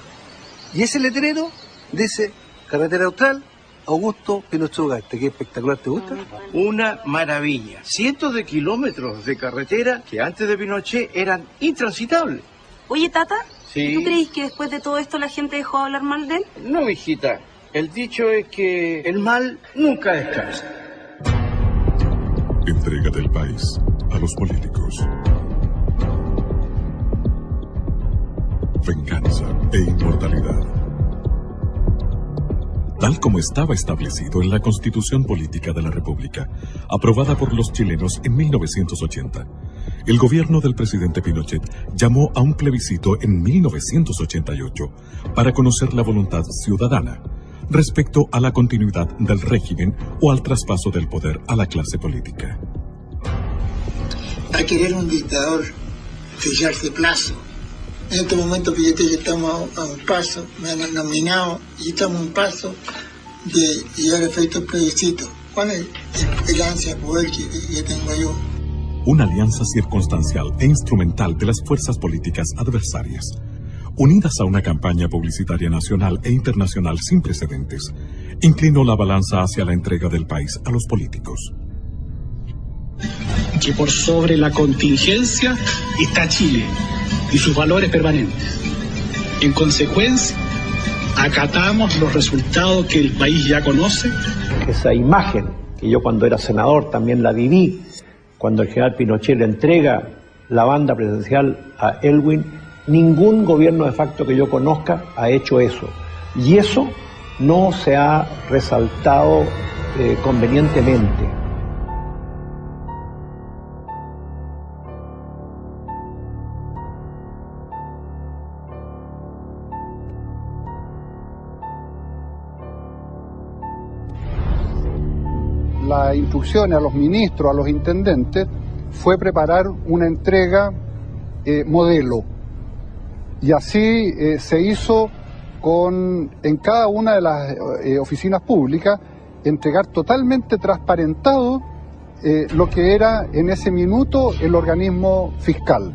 Y ese letrero dice Carretera Austral, Augusto Pinochet Ugarte. ¿Qué espectacular, te gusta? Una maravilla. Cientos de kilómetros de carretera que antes de Pinochet eran intransitables. Oye, Tata, Sí. ¿tú crees que después de todo esto la gente dejó de hablar mal de él? No, hijita. El dicho es que el mal nunca descansa. Entrega del país a los políticos. Venganza e inmortalidad. Tal como estaba establecido en la Constitución Política de la República, aprobada por los chilenos en 1980, el gobierno del presidente Pinochet llamó a un plebiscito en 1988 para conocer la voluntad ciudadana respecto a la continuidad del régimen o al traspaso del poder a la clase política. Va a querer un dictador fijarse plazo. En este momento, fíjate que estamos a un paso, me han nominado y estamos a un paso de llegar a efecto plebiscito. ¿Cuál es el ansia de poder que tengo yo? Una alianza circunstancial e instrumental de las fuerzas políticas adversarias, unidas a una campaña publicitaria nacional e internacional sin precedentes, inclinó la balanza hacia la entrega del país a los políticos. Que por sobre la contingencia está Chile y sus valores permanentes. En consecuencia, acatamos los resultados que el país ya conoce. Esa imagen, que yo cuando era senador también la viví, cuando el general Pinochet le entrega la banda presidencial a Elwin, ningún gobierno de facto que yo conozca ha hecho eso. Y eso no se ha resaltado convenientemente. Las instrucciones a los ministros, a los intendentes, fue preparar una entrega modelo. Y así se hizo en cada una de las oficinas públicas, entregar totalmente transparentado lo que era en ese minuto el organismo fiscal.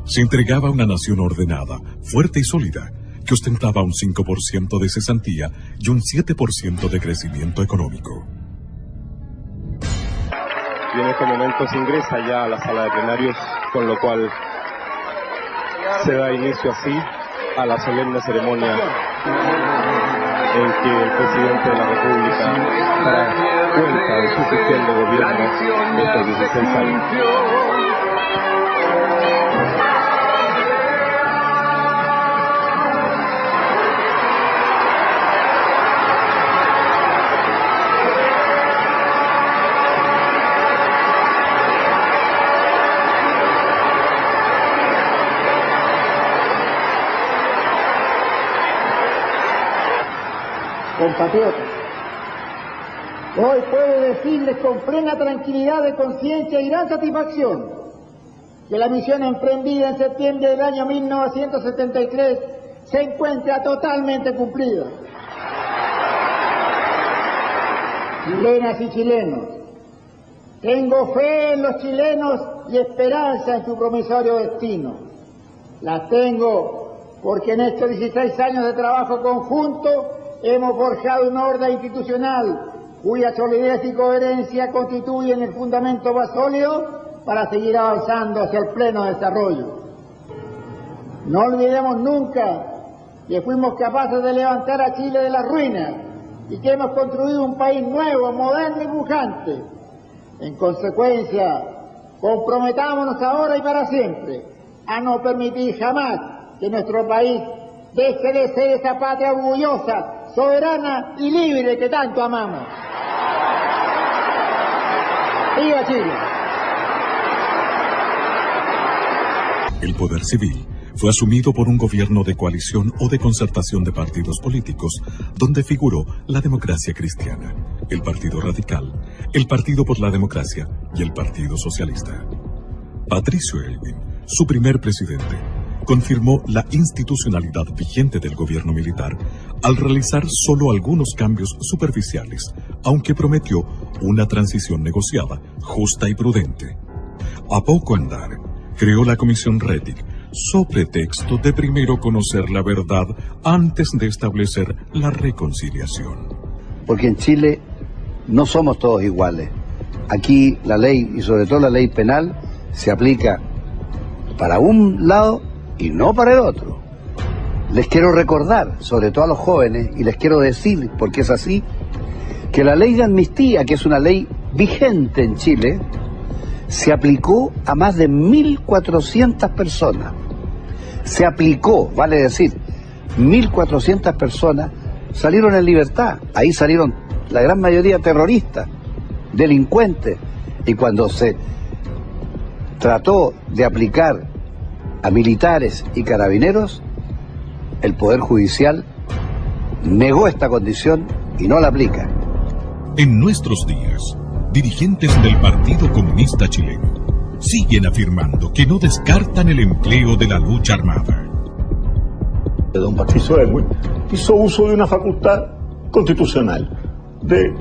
Se entregaba a una nación ordenada, fuerte y sólida, que ostentaba un 5% de cesantía y un 7% de crecimiento económico. Y en este momento se ingresa ya a la sala de plenarios, con lo cual se da inicio así a la solemne ceremonia en que el presidente de la República dará cuenta de su gestión de gobierno de estos 16 años. Compatriotas, hoy puedo decirles con plena tranquilidad de conciencia y gran satisfacción que la misión emprendida en septiembre del año 1973 se encuentra totalmente cumplida. Chilenas y chilenos, tengo fe en los chilenos y esperanza en su promisorio destino. La tengo porque en estos 16 años de trabajo conjunto hemos forjado una orden institucional cuya solidez y coherencia constituyen el fundamento más sólido para seguir avanzando hacia el pleno desarrollo. No olvidemos nunca que fuimos capaces de levantar a Chile de las ruinas y que hemos construido un país nuevo, moderno y pujante. En consecuencia, comprometámonos ahora y para siempre a no permitir jamás que nuestro país deje de ser esa patria orgullosa, soberana y libre que tanto amamos. ¡Viva Chile! El poder civil fue asumido por un gobierno de coalición o de concertación de partidos políticos, donde figuró la Democracia Cristiana, el Partido Radical, el Partido por la Democracia y el Partido Socialista. Patricio Elwin, su primer presidente, confirmó la institucionalidad vigente del gobierno militar al realizar solo algunos cambios superficiales, aunque prometió una transición negociada, justa y prudente. A poco andar, creó la Comisión Rettig, so pretexto de primero conocer la verdad antes de establecer la reconciliación. Porque en Chile no somos todos iguales. Aquí la ley, y sobre todo la ley penal, se aplica para un lado y no para el otro. Les quiero recordar, sobre todo a los jóvenes, y les quiero decir, porque es así, que la ley de amnistía, que es una ley vigente en Chile, se aplicó a más de 1.400 personas. Se aplicó, vale decir, 1.400 personas salieron en libertad. Ahí salieron la gran mayoría terroristas, delincuentes. Y cuando se trató de aplicar a militares y carabineros, el Poder Judicial negó esta condición y no la aplica. En nuestros días, dirigentes del Partido Comunista Chileno siguen afirmando que no descartan el empleo de la lucha armada. Don Patricio Elwin hizo uso de una facultad constitucional de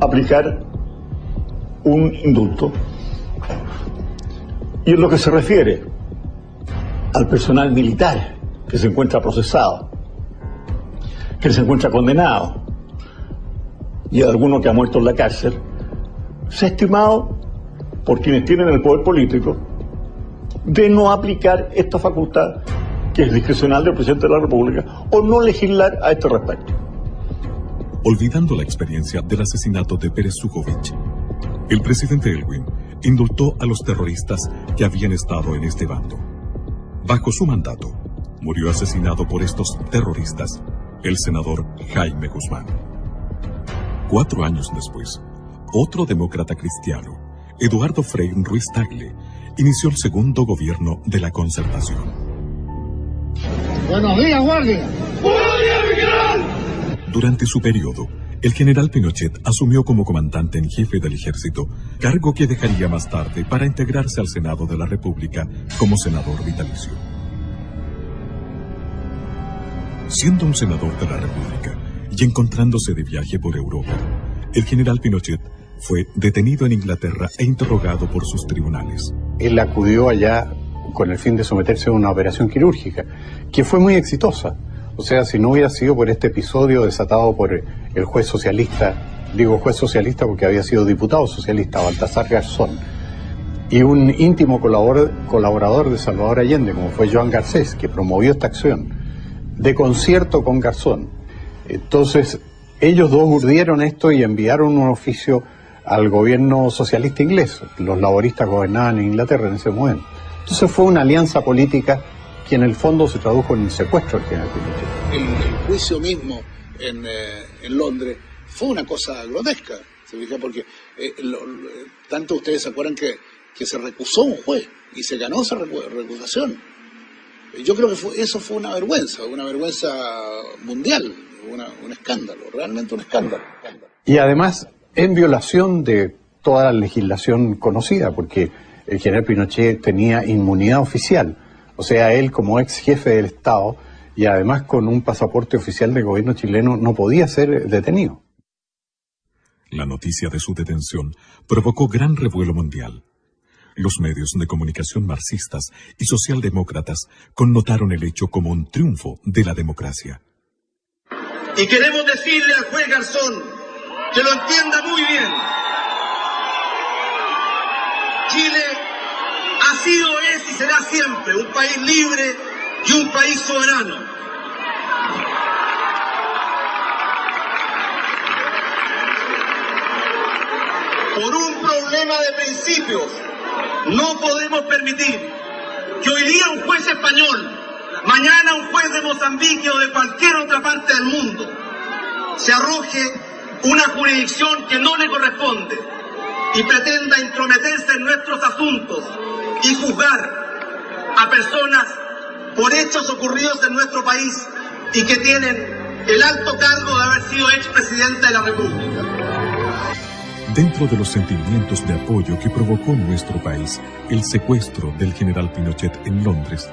aplicar un indulto. Y en lo que se refiere al personal militar que se encuentra procesado, que se encuentra condenado, y a alguno que ha muerto en la cárcel, se ha estimado por quienes tienen el poder político de no aplicar esta facultad que es discrecional del presidente de la República, o no legislar a este respecto. Olvidando la experiencia del asesinato de Pérez Sujovic, el presidente Elwin indultó a los terroristas que habían estado en este bando. Bajo su mandato, murió asesinado por estos terroristas el senador Jaime Guzmán. 4 años después, otro demócrata cristiano, Eduardo Frei Ruiz Tagle, inició el segundo gobierno de la Concertación. Buenos días, guardia. ¡Buenos días, mi general! Durante su periodo, el general Pinochet asumió como comandante en jefe del ejército, cargo que dejaría más tarde para integrarse al Senado de la República como senador vitalicio. Siendo un senador de la República y encontrándose de viaje por Europa, el general Pinochet fue detenido en Inglaterra e interrogado por sus tribunales. Él acudió allá con el fin de someterse a una operación quirúrgica, que fue muy exitosa. O sea, si no hubiera sido por este episodio desatado por el juez socialista, digo juez socialista porque había sido diputado socialista, Baltasar Garzón, y un íntimo colaborador de Salvador Allende, como fue Joan Garcés, que promovió esta acción, de concierto con Garzón. Entonces, ellos dos urdieron esto y enviaron un oficio al gobierno socialista inglés. Los laboristas gobernaban en Inglaterra en ese momento. Entonces fue una alianza política que en el fondo se tradujo en el secuestro del general Pinochet. El juicio mismo en Londres fue una cosa grotesca, ¿se fija? Porque tanto ustedes se acuerdan que se recusó un juez y se ganó esa recusación. Yo creo que eso fue una vergüenza mundial, un escándalo, realmente un escándalo. Y además en violación de toda la legislación conocida, porque el general Pinochet tenía inmunidad oficial. O sea, él como ex jefe del Estado y además con un pasaporte oficial del gobierno chileno no podía ser detenido. La noticia de su detención provocó gran revuelo mundial. Los medios de comunicación marxistas y socialdemócratas connotaron el hecho como un triunfo de la democracia. Y queremos decirle al juez Garzón que lo entienda muy bien. Chile ha sido, es y será siempre un país libre y un país soberano. Por un problema de principios, no podemos permitir que hoy día un juez español, mañana un juez de Mozambique o de cualquier otra parte del mundo, se arroje una jurisdicción que no le corresponde y pretenda intrometerse en nuestros asuntos y juzgar a personas por hechos ocurridos en nuestro país y que tienen el alto cargo de haber sido expresidente de la República. Dentro de los sentimientos de apoyo que provocó en nuestro país el secuestro del general Pinochet en Londres,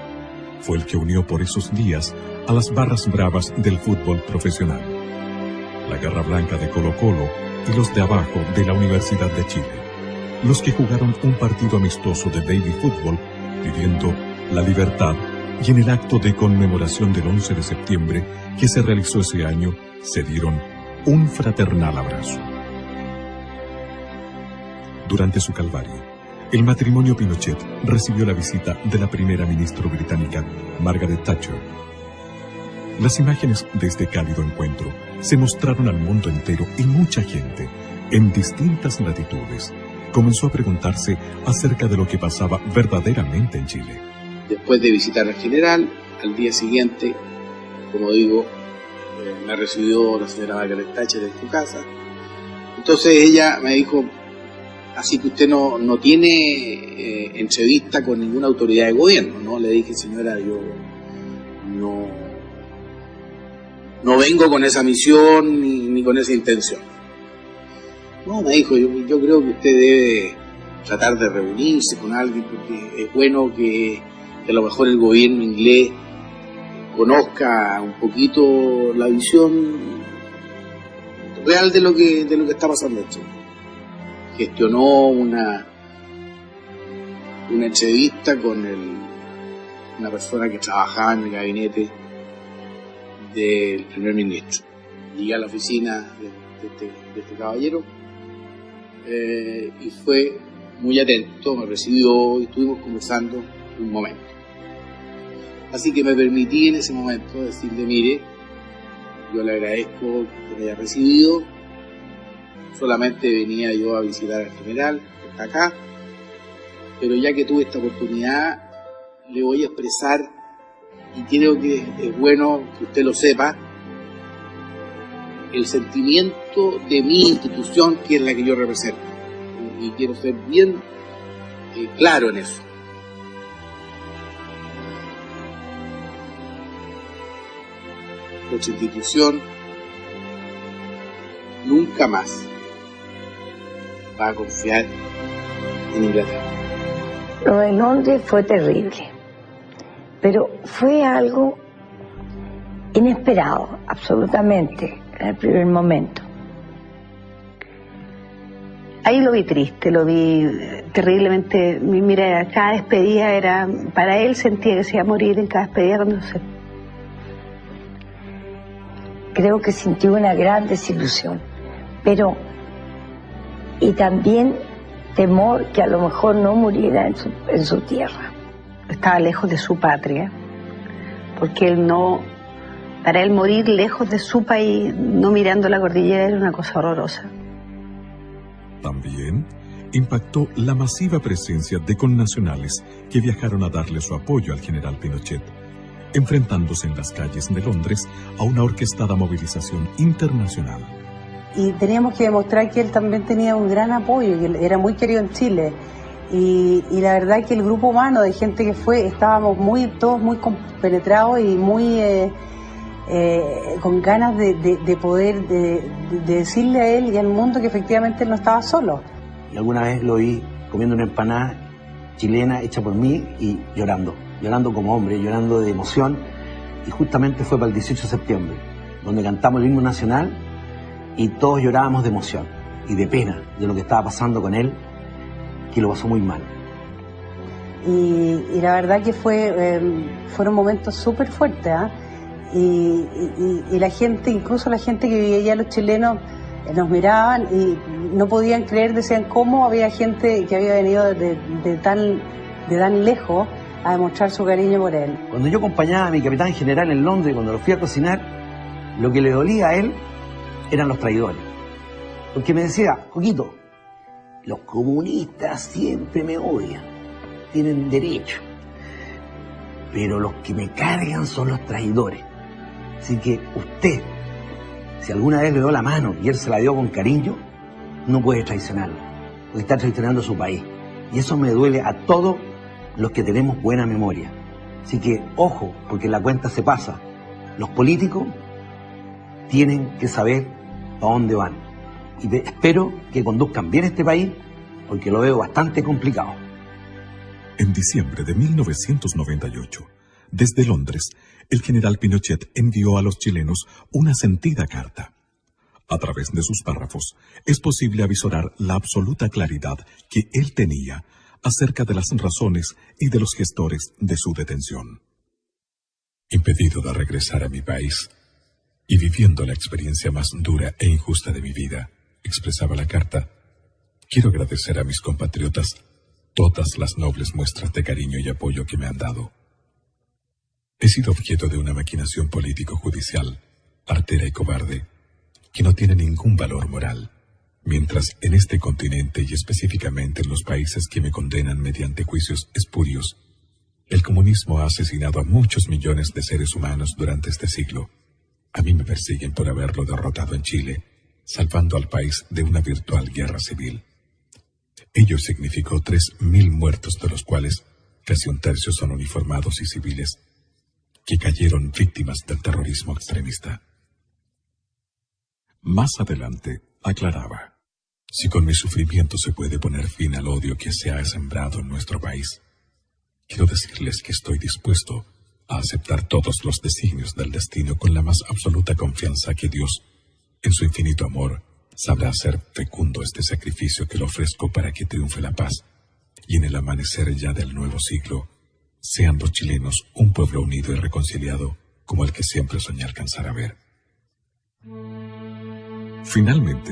fue el que unió por esos días a las barras bravas del fútbol profesional. La Garra Blanca de Colo-Colo y los de abajo de la Universidad de Chile, los que jugaron un partido amistoso de baby fútbol pidiendo la libertad y en el acto de conmemoración del 11 de septiembre que se realizó ese año se dieron un fraternal abrazo. Durante su calvario, el matrimonio Pinochet recibió la visita de la primera ministra británica, Margaret Thatcher. Las imágenes de este cálido encuentro se mostraron al mundo entero y mucha gente, en distintas latitudes, comenzó a preguntarse acerca de lo que pasaba verdaderamente en Chile. Después de visitar al general, al día siguiente, como digo, me recibió la señora Margaret Thatcher en su casa. Entonces ella me dijo: así que usted no tiene entrevista con ninguna autoridad de gobierno, ¿no? Le dije: señora, yo no vengo con esa misión ni con esa intención. No, me dijo, yo creo que usted debe tratar de reunirse con alguien, porque es bueno que a lo mejor el gobierno inglés conozca un poquito la visión real de lo que está pasando en Chile. Gestionó una entrevista con una persona que trabajaba en el gabinete del primer ministro. Llegué a la oficina de este caballero y fue muy atento, me recibió y estuvimos conversando un momento. Así que me permití en ese momento decirle, mire, yo le agradezco que me haya recibido, solamente venía yo a visitar al general, que está acá, pero ya que tuve esta oportunidad, le voy a expresar, y creo que es bueno que usted lo sepa, el sentimiento de mi institución, que es la que yo represento. Y quiero ser bien claro en eso. Nuestra institución nunca más va a confiar en Inglaterra. Lo de Londres fue terrible, pero fue algo inesperado, absolutamente, en el primer momento. Ahí lo vi triste, lo vi terriblemente. Mira, cada despedida era, para él sentía que se iba a morir en cada despedida cuando se... Creo que sintió una gran desilusión, pero, y también temor que a lo mejor no muriera en su tierra. Estaba lejos de su patria, porque él no, para él morir lejos de su país, no mirando la cordillera, era una cosa horrorosa. También impactó la masiva presencia de connacionales que viajaron a darle su apoyo al general Pinochet, enfrentándose en las calles de Londres a una orquestada movilización internacional. Y teníamos que demostrar que él también tenía un gran apoyo, que él era muy querido en Chile. Y la verdad es que el grupo humano de gente que fue, estábamos todos muy compenetrados y muy con ganas de poder decirle a él y al mundo que efectivamente él no estaba solo. Y alguna vez lo vi comiendo una empanada chilena hecha por mí y llorando como hombre, llorando de emoción. Y justamente fue para el 18 de septiembre, donde cantamos el himno nacional y todos llorábamos de emoción y de pena de lo que estaba pasando con él, que lo pasó muy mal. Y la verdad que fueron momentos súper fuertes, ¿eh? Y la gente, incluso la gente que vivía allá, los chilenos, nos miraban y no podían creer, decían cómo había gente que había venido de tan lejos a demostrar su cariño por él. Cuando yo acompañaba a mi capitán general en Londres, cuando lo fui a cocinar, lo que le dolía a él eran los traidores. Porque me decía, Coquito, los comunistas siempre me odian, tienen derecho, pero los que me cargan son los traidores. Así que usted, si alguna vez le dio la mano y él se la dio con cariño, no puede traicionarlo, porque está traicionando a su país. Y eso me duele a todos los que tenemos buena memoria. Así que, ojo, porque la cuenta se pasa. Los políticos tienen que saber a dónde van. Y espero que conduzcan bien este país, porque lo veo bastante complicado. En diciembre de 1998, desde Londres, el general Pinochet envió a los chilenos una sentida carta. A través de sus párrafos, es posible avisorar la absoluta claridad que él tenía acerca de las razones y de los gestores de su detención. Impedido de regresar a mi país y viviendo la experiencia más dura e injusta de mi vida, expresaba la carta, quiero agradecer a mis compatriotas todas las nobles muestras de cariño y apoyo que me han dado. He sido objeto de una maquinación político-judicial, artera y cobarde, que no tiene ningún valor moral, mientras en este continente y específicamente en los países que me condenan mediante juicios espurios, el comunismo ha asesinado a muchos millones de seres humanos durante este siglo. A mí me persiguen por haberlo derrotado en Chile, salvando al país de una virtual guerra civil. Ello significó 3.000 muertos, de los cuales casi un tercio son uniformados y civiles, que cayeron víctimas del terrorismo extremista. Más adelante, aclaraba, si con mi sufrimiento se puede poner fin al odio que se ha sembrado en nuestro país, quiero decirles que estoy dispuesto a aceptar todos los designios del destino con la más absoluta confianza que Dios, en su infinito amor, sabrá hacer fecundo este sacrificio que le ofrezco para que triunfe la paz, y en el amanecer ya del nuevo siglo, sean los chilenos un pueblo unido y reconciliado como el que siempre soñé alcanzar a ver. Finalmente,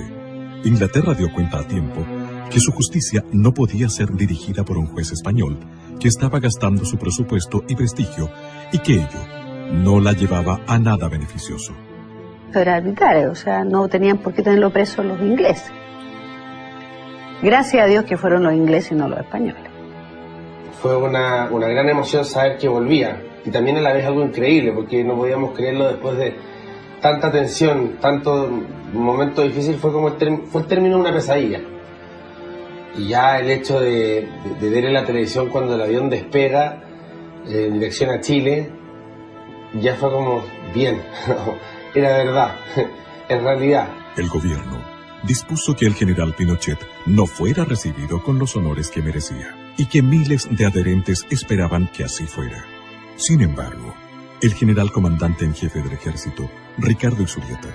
Inglaterra dio cuenta a tiempo que su justicia no podía ser dirigida por un juez español que estaba gastando su presupuesto y prestigio y que ello no la llevaba a nada beneficioso. Era arbitrario, o sea, no tenían por qué tenerlo preso los ingleses. Gracias a Dios que fueron los ingleses y no los españoles. Fue una gran emoción saber que volvía, y también a la vez algo increíble, porque no podíamos creerlo después de tanta tensión, tanto momento difícil. Fue como el término de una pesadilla. Y ya el hecho de ver en la televisión cuando el avión despega en dirección a Chile, ya fue como, bien, era verdad, en realidad. El gobierno dispuso que el general Pinochet no fuera recibido con los honores que merecía, y que miles de adherentes esperaban que así fuera. Sin embargo, el general comandante en jefe del ejército, Ricardo Isurieta,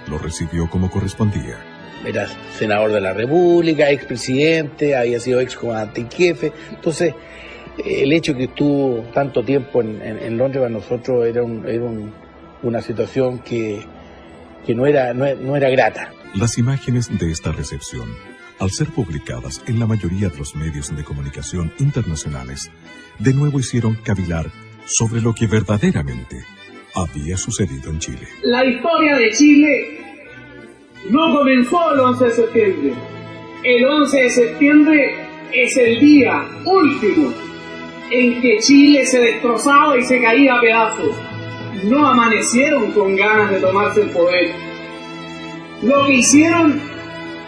lo recibió como correspondía. Era senador de la República, expresidente, había sido excomandante en jefe. Entonces, el hecho que estuvo tanto tiempo en Londres para nosotros era una situación que no era grata. Las imágenes de esta recepción, al ser publicadas en la mayoría de los medios de comunicación internacionales, de nuevo hicieron cavilar sobre lo que verdaderamente había sucedido en Chile. La historia de Chile no comenzó el 11 de septiembre. El 11 de septiembre es el día último en que Chile se destrozaba y se caía a pedazos. No amanecieron con ganas de tomarse el poder. Lo que hicieron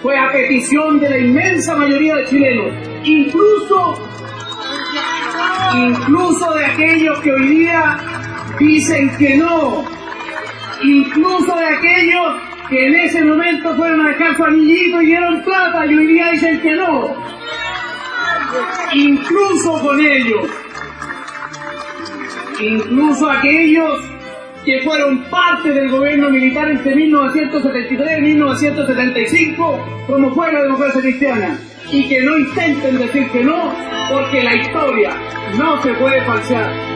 fue a petición de la inmensa mayoría de chilenos, incluso de aquellos que hoy día dicen que no, incluso de aquellos que en ese momento fueron a dejar su anillito y dieron plata y hoy día dicen que no. Incluso con ellos, incluso aquellos que fueron parte del gobierno militar entre 1973 y 1975, como fue la democracia cristiana, y que no intenten decir que no, porque la historia no se puede falsear.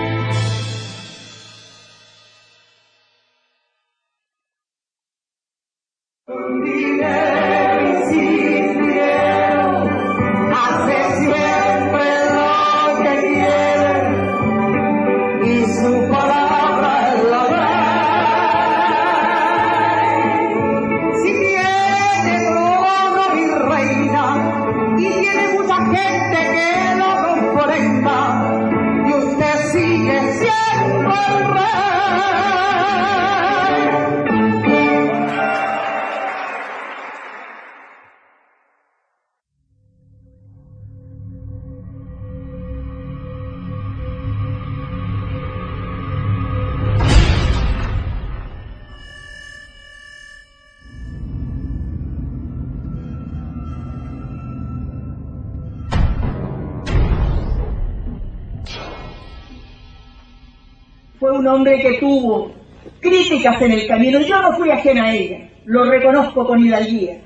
Fue un hombre que tuvo críticas en el camino. Yo no fui ajena a ella, lo reconozco con hidalguía.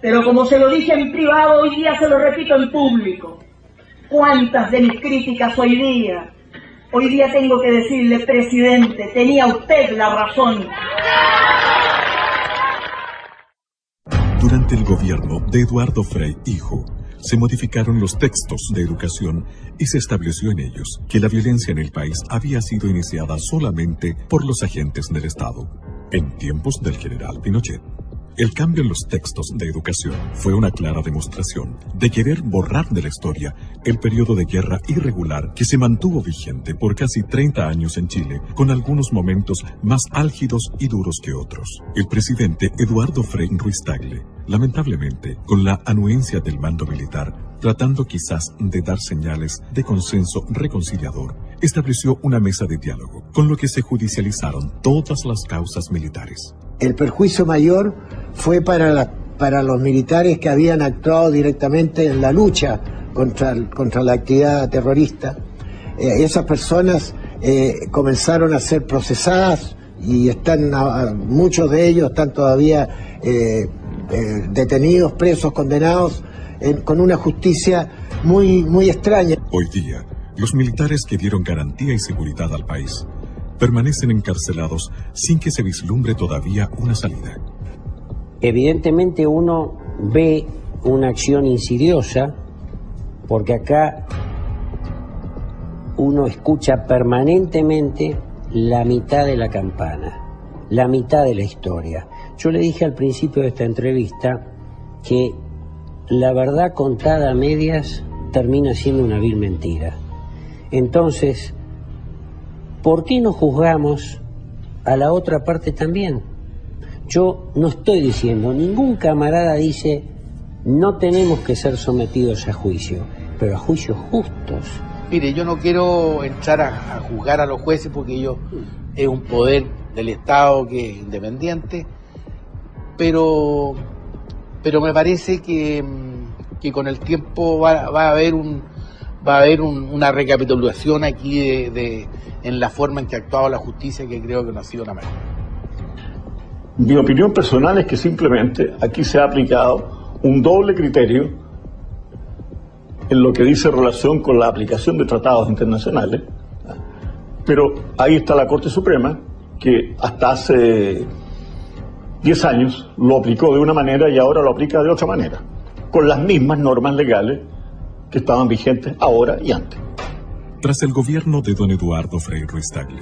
Pero como se lo dije en privado, hoy día se lo repito en público. ¿Cuántas de mis críticas hoy día tengo que decirle, presidente, tenía usted la razón? Durante el gobierno de Eduardo Frei hijo, se modificaron los textos de educación y se estableció en ellos que la violencia en el país había sido iniciada solamente por los agentes del Estado, en tiempos del general Pinochet. El cambio en los textos de educación fue una clara demostración de querer borrar de la historia el periodo de guerra irregular que se mantuvo vigente por casi 30 años en Chile, con algunos momentos más álgidos y duros que otros. El presidente Eduardo Frei Ruiz-Tagle, lamentablemente, con la anuencia del mando militar, tratando quizás de dar señales de consenso reconciliador, estableció una mesa de diálogo, con lo que se judicializaron todas las causas militares. El perjuicio mayor fue para los militares que habían actuado directamente en la lucha contra la actividad terrorista. Esas personas comenzaron a ser procesadas y muchos de ellos están todavía detenidos, presos, condenados, con una justicia muy extraña. Hoy día, los militares que dieron garantía y seguridad al país permanecen encarcelados sin que se vislumbre todavía una salida. Evidentemente uno ve una acción insidiosa, porque acá uno escucha permanentemente la mitad de la campana, la mitad de la historia. Yo le dije al principio de esta entrevista que la verdad contada a medias termina siendo una vil mentira. Entonces, ¿por qué no juzgamos a la otra parte también? Yo no estoy diciendo, ningún camarada dice, no tenemos que ser sometidos a juicio, pero a juicios justos. Mire, yo no quiero entrar a juzgar a los jueces porque ellos es un poder del Estado que es independiente, pero me parece que con el tiempo va a haber una recapitulación aquí en la forma en que ha actuado la justicia, que creo que no ha sido la mejor. Mi opinión personal es que simplemente aquí se ha aplicado un doble criterio en lo que dice relación con la aplicación de tratados internacionales, pero ahí está la Corte Suprema, que hasta hace 10 años lo aplicó de una manera y ahora lo aplica de otra manera, con las mismas normas legales que estaban vigentes ahora y antes. Tras el gobierno de don Eduardo Frei Ruiz-Tagle,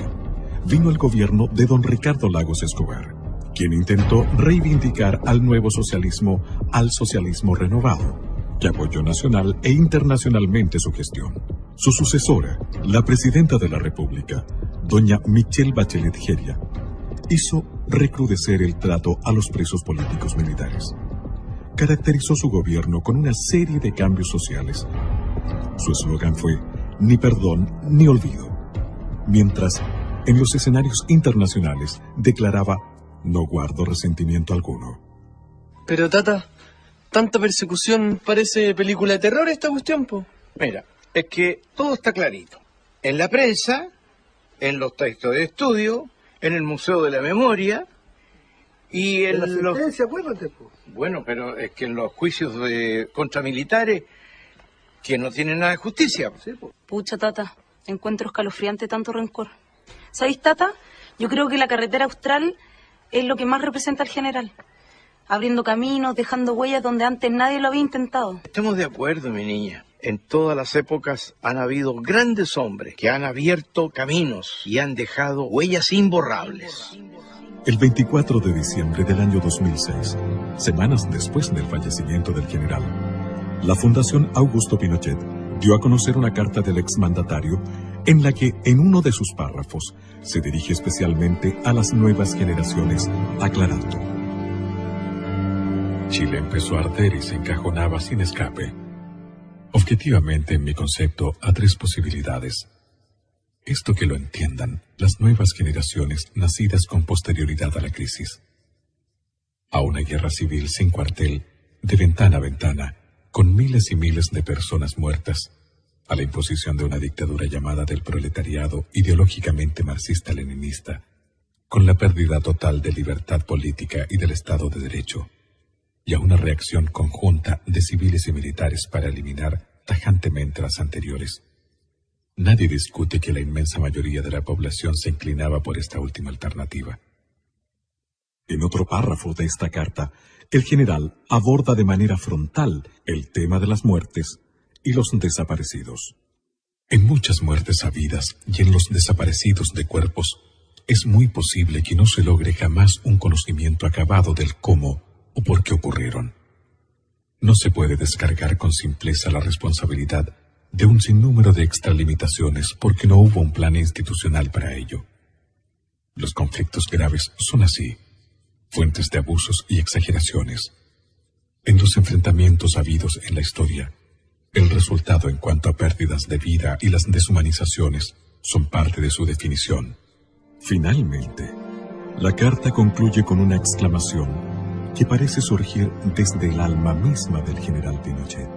vino el gobierno de don Ricardo Lagos Escobar, quien intentó reivindicar al nuevo socialismo, al socialismo renovado, que apoyó nacional e internacionalmente su gestión. Su sucesora, la presidenta de la República, doña Michelle Bachelet Jeria, hizo recrudecer el trato a los presos políticos militares. Caracterizó su gobierno con una serie de cambios sociales. Su eslogan fue ni perdón ni olvido, mientras en los escenarios internacionales declaraba no guardo resentimiento alguno. Pero Tata, tanta persecución parece película de terror esta cuestión, po. Mira, es que todo está clarito. En la prensa, en los textos de estudio, en el Museo de la Memoria y en la los... sentencia, acuérdate, po. Bueno, pero es que en los juicios contra militares que no tienen nada de justicia. Sí, po. Pucha, Tata, encuentro escalofriante tanto rencor. ¿Sabéis, Tata? Yo creo que la carretera austral es lo que más representa al general. Abriendo caminos, dejando huellas donde antes nadie lo había intentado. Estamos de acuerdo, mi niña. En todas las épocas han habido grandes hombres que han abierto caminos y han dejado huellas imborrables. El 24 de diciembre del año 2006, semanas después del fallecimiento del general, la Fundación Augusto Pinochet dio a conocer una carta del exmandatario en la que, en uno de sus párrafos, se dirige especialmente a las nuevas generaciones, aclarando: Chile empezó a arder y se encajonaba sin escape. Objetivamente, en mi concepto, a 3 posibilidades. Esto que lo entiendan las nuevas generaciones nacidas con posterioridad a la crisis. A una guerra civil sin cuartel, de ventana a ventana, con miles y miles de personas muertas, a la imposición de una dictadura llamada del proletariado ideológicamente marxista-leninista, con la pérdida total de libertad política y del Estado de Derecho, y a una reacción conjunta de civiles y militares para eliminar tajantemente las anteriores. Nadie discute que la inmensa mayoría de la población se inclinaba por esta última alternativa. En otro párrafo de esta carta, el general aborda de manera frontal el tema de las muertes y los desaparecidos. En muchas muertes habidas y en los desaparecidos de cuerpos, es muy posible que no se logre jamás un conocimiento acabado del cómo o por qué ocurrieron. No se puede descargar con simpleza la responsabilidad de un sinnúmero de extralimitaciones porque no hubo un plan institucional para ello. Los conflictos graves son así, fuentes de abusos y exageraciones. En los enfrentamientos habidos en la historia, el resultado en cuanto a pérdidas de vida y las deshumanizaciones son parte de su definición. Finalmente, la carta concluye con una exclamación que parece surgir desde el alma misma del general Pinochet.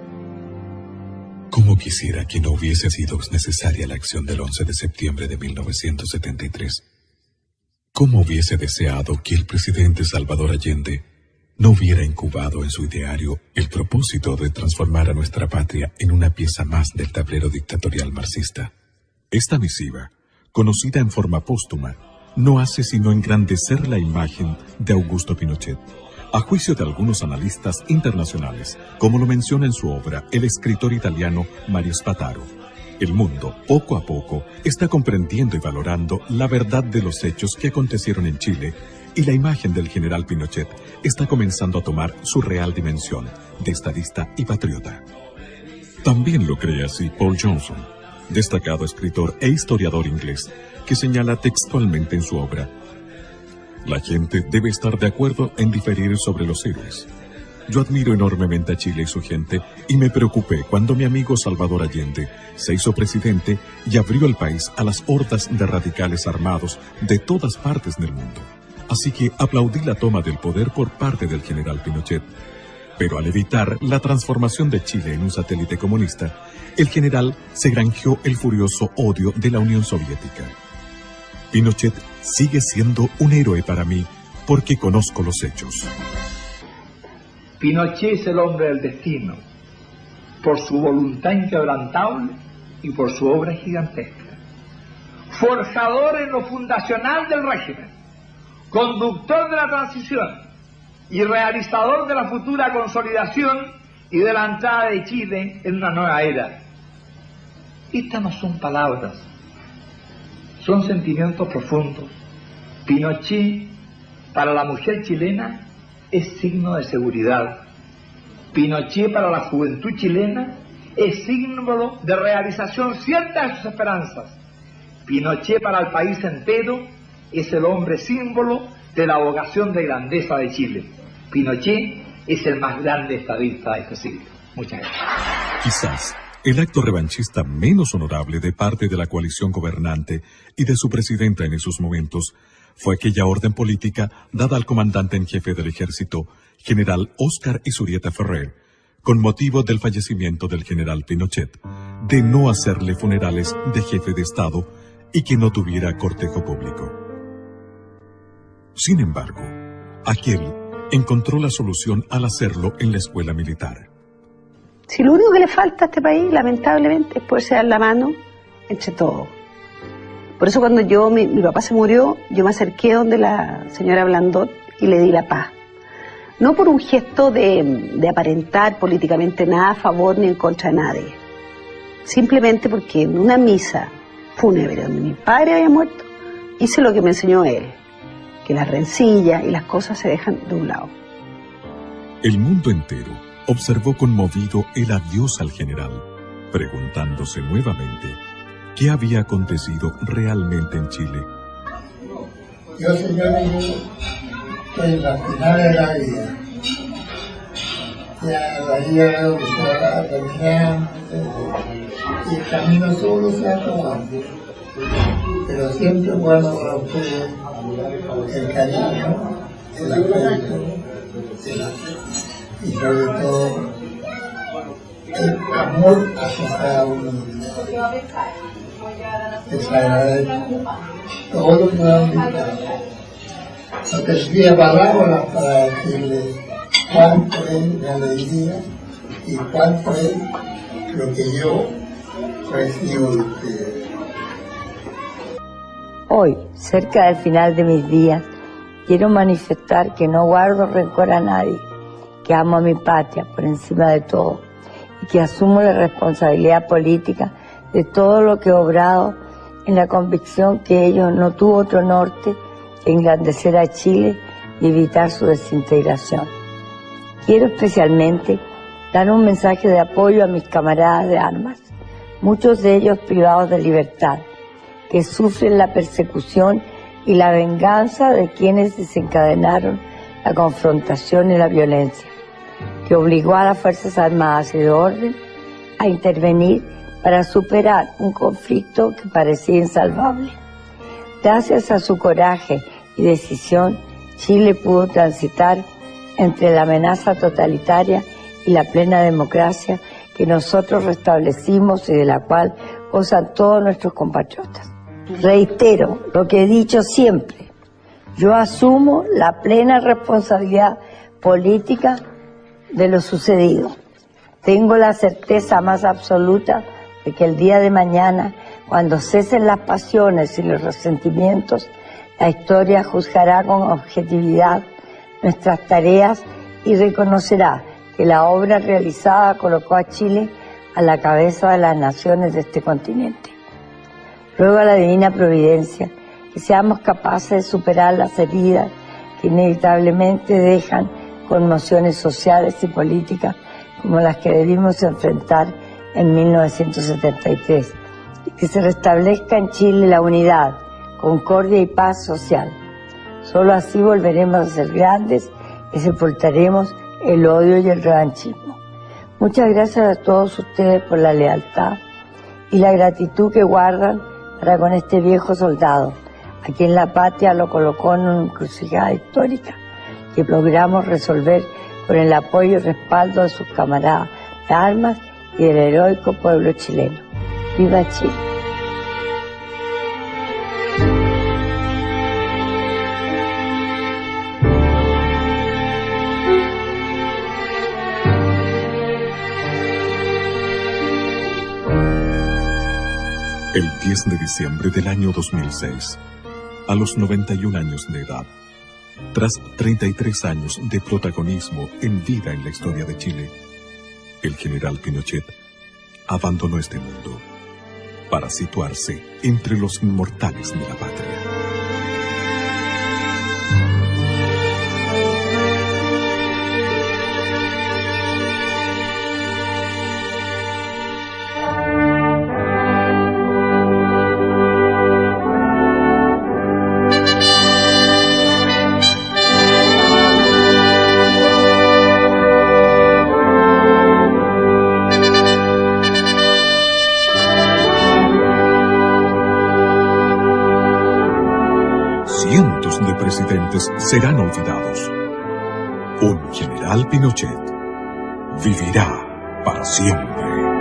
¿Cómo quisiera que no hubiese sido necesaria la acción del 11 de septiembre de 1973? ¿Cómo hubiese deseado que el presidente Salvador Allende no hubiera incubado en su ideario el propósito de transformar a nuestra patria en una pieza más del tablero dictatorial marxista? Esta misiva, conocida en forma póstuma, no hace sino engrandecer la imagen de Augusto Pinochet, a juicio de algunos analistas internacionales, como lo menciona en su obra el escritor italiano Mario Spataro. El mundo, poco a poco, está comprendiendo y valorando la verdad de los hechos que acontecieron en Chile, y la imagen del general Pinochet está comenzando a tomar su real dimensión de estadista y patriota. También lo cree así Paul Johnson, destacado escritor e historiador inglés, que señala textualmente en su obra: la gente debe estar de acuerdo en diferir sobre los héroes. Yo admiro enormemente a Chile y su gente, y me preocupé cuando mi amigo Salvador Allende se hizo presidente y abrió el país a las hordas de radicales armados de todas partes del mundo. Así que aplaudí la toma del poder por parte del general Pinochet. Pero al evitar la transformación de Chile en un satélite comunista, el general se granjeó el furioso odio de la Unión Soviética. Pinochet sigue siendo un héroe para mí porque conozco los hechos. Pinochet es el hombre del destino, por su voluntad inquebrantable y por su obra gigantesca. Forjador en lo fundacional del régimen, conductor de la transición y realizador de la futura consolidación y de la entrada de Chile en una nueva era. Estas no son palabras, son sentimientos profundos. Pinochet, para la mujer chilena, es signo de seguridad. Pinochet, para la juventud chilena, es símbolo de realización cierta de sus esperanzas. Pinochet, para el país entero, es el hombre símbolo de la vocación de grandeza de Chile. Pinochet es el más grande estadista de este siglo. Muchas gracias. Quizás el acto revanchista menos honorable de parte de la coalición gobernante y de su presidenta en esos momentos fue aquella orden política dada al comandante en jefe del ejército, general Óscar Izurieta Ferrer, con motivo del fallecimiento del general Pinochet, de no hacerle funerales de jefe de Estado y que no tuviera cortejo público. Sin embargo, aquel encontró la solución al hacerlo en la escuela militar. Si lo único que le falta a este país, lamentablemente, es poderse dar la mano entre todos. Por eso cuando mi papá se murió, yo me acerqué donde la señora Blandot y le di la paz. No por un gesto de aparentar políticamente nada a favor ni en contra de nadie. Simplemente porque en una misa fúnebre donde mi padre había muerto, hice lo que me enseñó él, que las rencillas y las cosas se dejan de un lado. El mundo entero observó conmovido el adiós al general, preguntándose nuevamente qué había acontecido realmente en Chile. Yo, señores, estoy en la final de la vida. Ya la vida veo que se va terminando y el camino solo se va acabando. Pero siempre guardo para ustedes el cariño, el afecto, y sobre todo el amor hacia cada uno de ustedes. Les agradezco todo lo que me han invitado. No tendría palabras para decirles cuánto es mi alegría y cuánto es lo que yo recibo de ustedes. Hoy, cerca del final de mis días, quiero manifestar que no guardo rencor a nadie, que amo a mi patria por encima de todo y que asumo la responsabilidad política de todo lo que he obrado en la convicción que ello no tuvo otro norte que engrandecer a Chile y evitar su desintegración. Quiero especialmente dar un mensaje de apoyo a mis camaradas de armas, muchos de ellos privados de libertad, que sufren la persecución y la venganza de quienes desencadenaron la confrontación y la violencia, que obligó a las Fuerzas Armadas y de orden a intervenir para superar un conflicto que parecía insalvable. Gracias a su coraje y decisión, Chile pudo transitar entre la amenaza totalitaria y la plena democracia que nosotros restablecimos y de la cual gozan todos nuestros compatriotas. Reitero lo que he dicho siempre, yo asumo la plena responsabilidad política de lo sucedido. Tengo la certeza más absoluta de que el día de mañana, cuando cesen las pasiones y los resentimientos, la historia juzgará con objetividad nuestras tareas y reconocerá que la obra realizada colocó a Chile a la cabeza de las naciones de este continente. Ruego a la divina providencia que seamos capaces de superar las heridas que inevitablemente dejan conmociones sociales y políticas como las que debimos enfrentar en 1973, y que se restablezca en Chile la unidad, concordia y paz social. Solo así volveremos a ser grandes y sepultaremos el odio y el revanchismo. Muchas gracias a todos ustedes por la lealtad y la gratitud que guardan para con este viejo soldado, a quien la patria lo colocó en una encrucijada histórica que logramos resolver con el apoyo y respaldo de sus camaradas de armas y del heroico pueblo chileno. ¡Viva Chile! El 10 de diciembre del año 2006, a los 91 años de edad, tras 33 años de protagonismo en vida en la historia de Chile, el general Pinochet abandonó este mundo para situarse entre los inmortales de la patria. Cientos de presidentes serán olvidados. Un general Pinochet vivirá para siempre.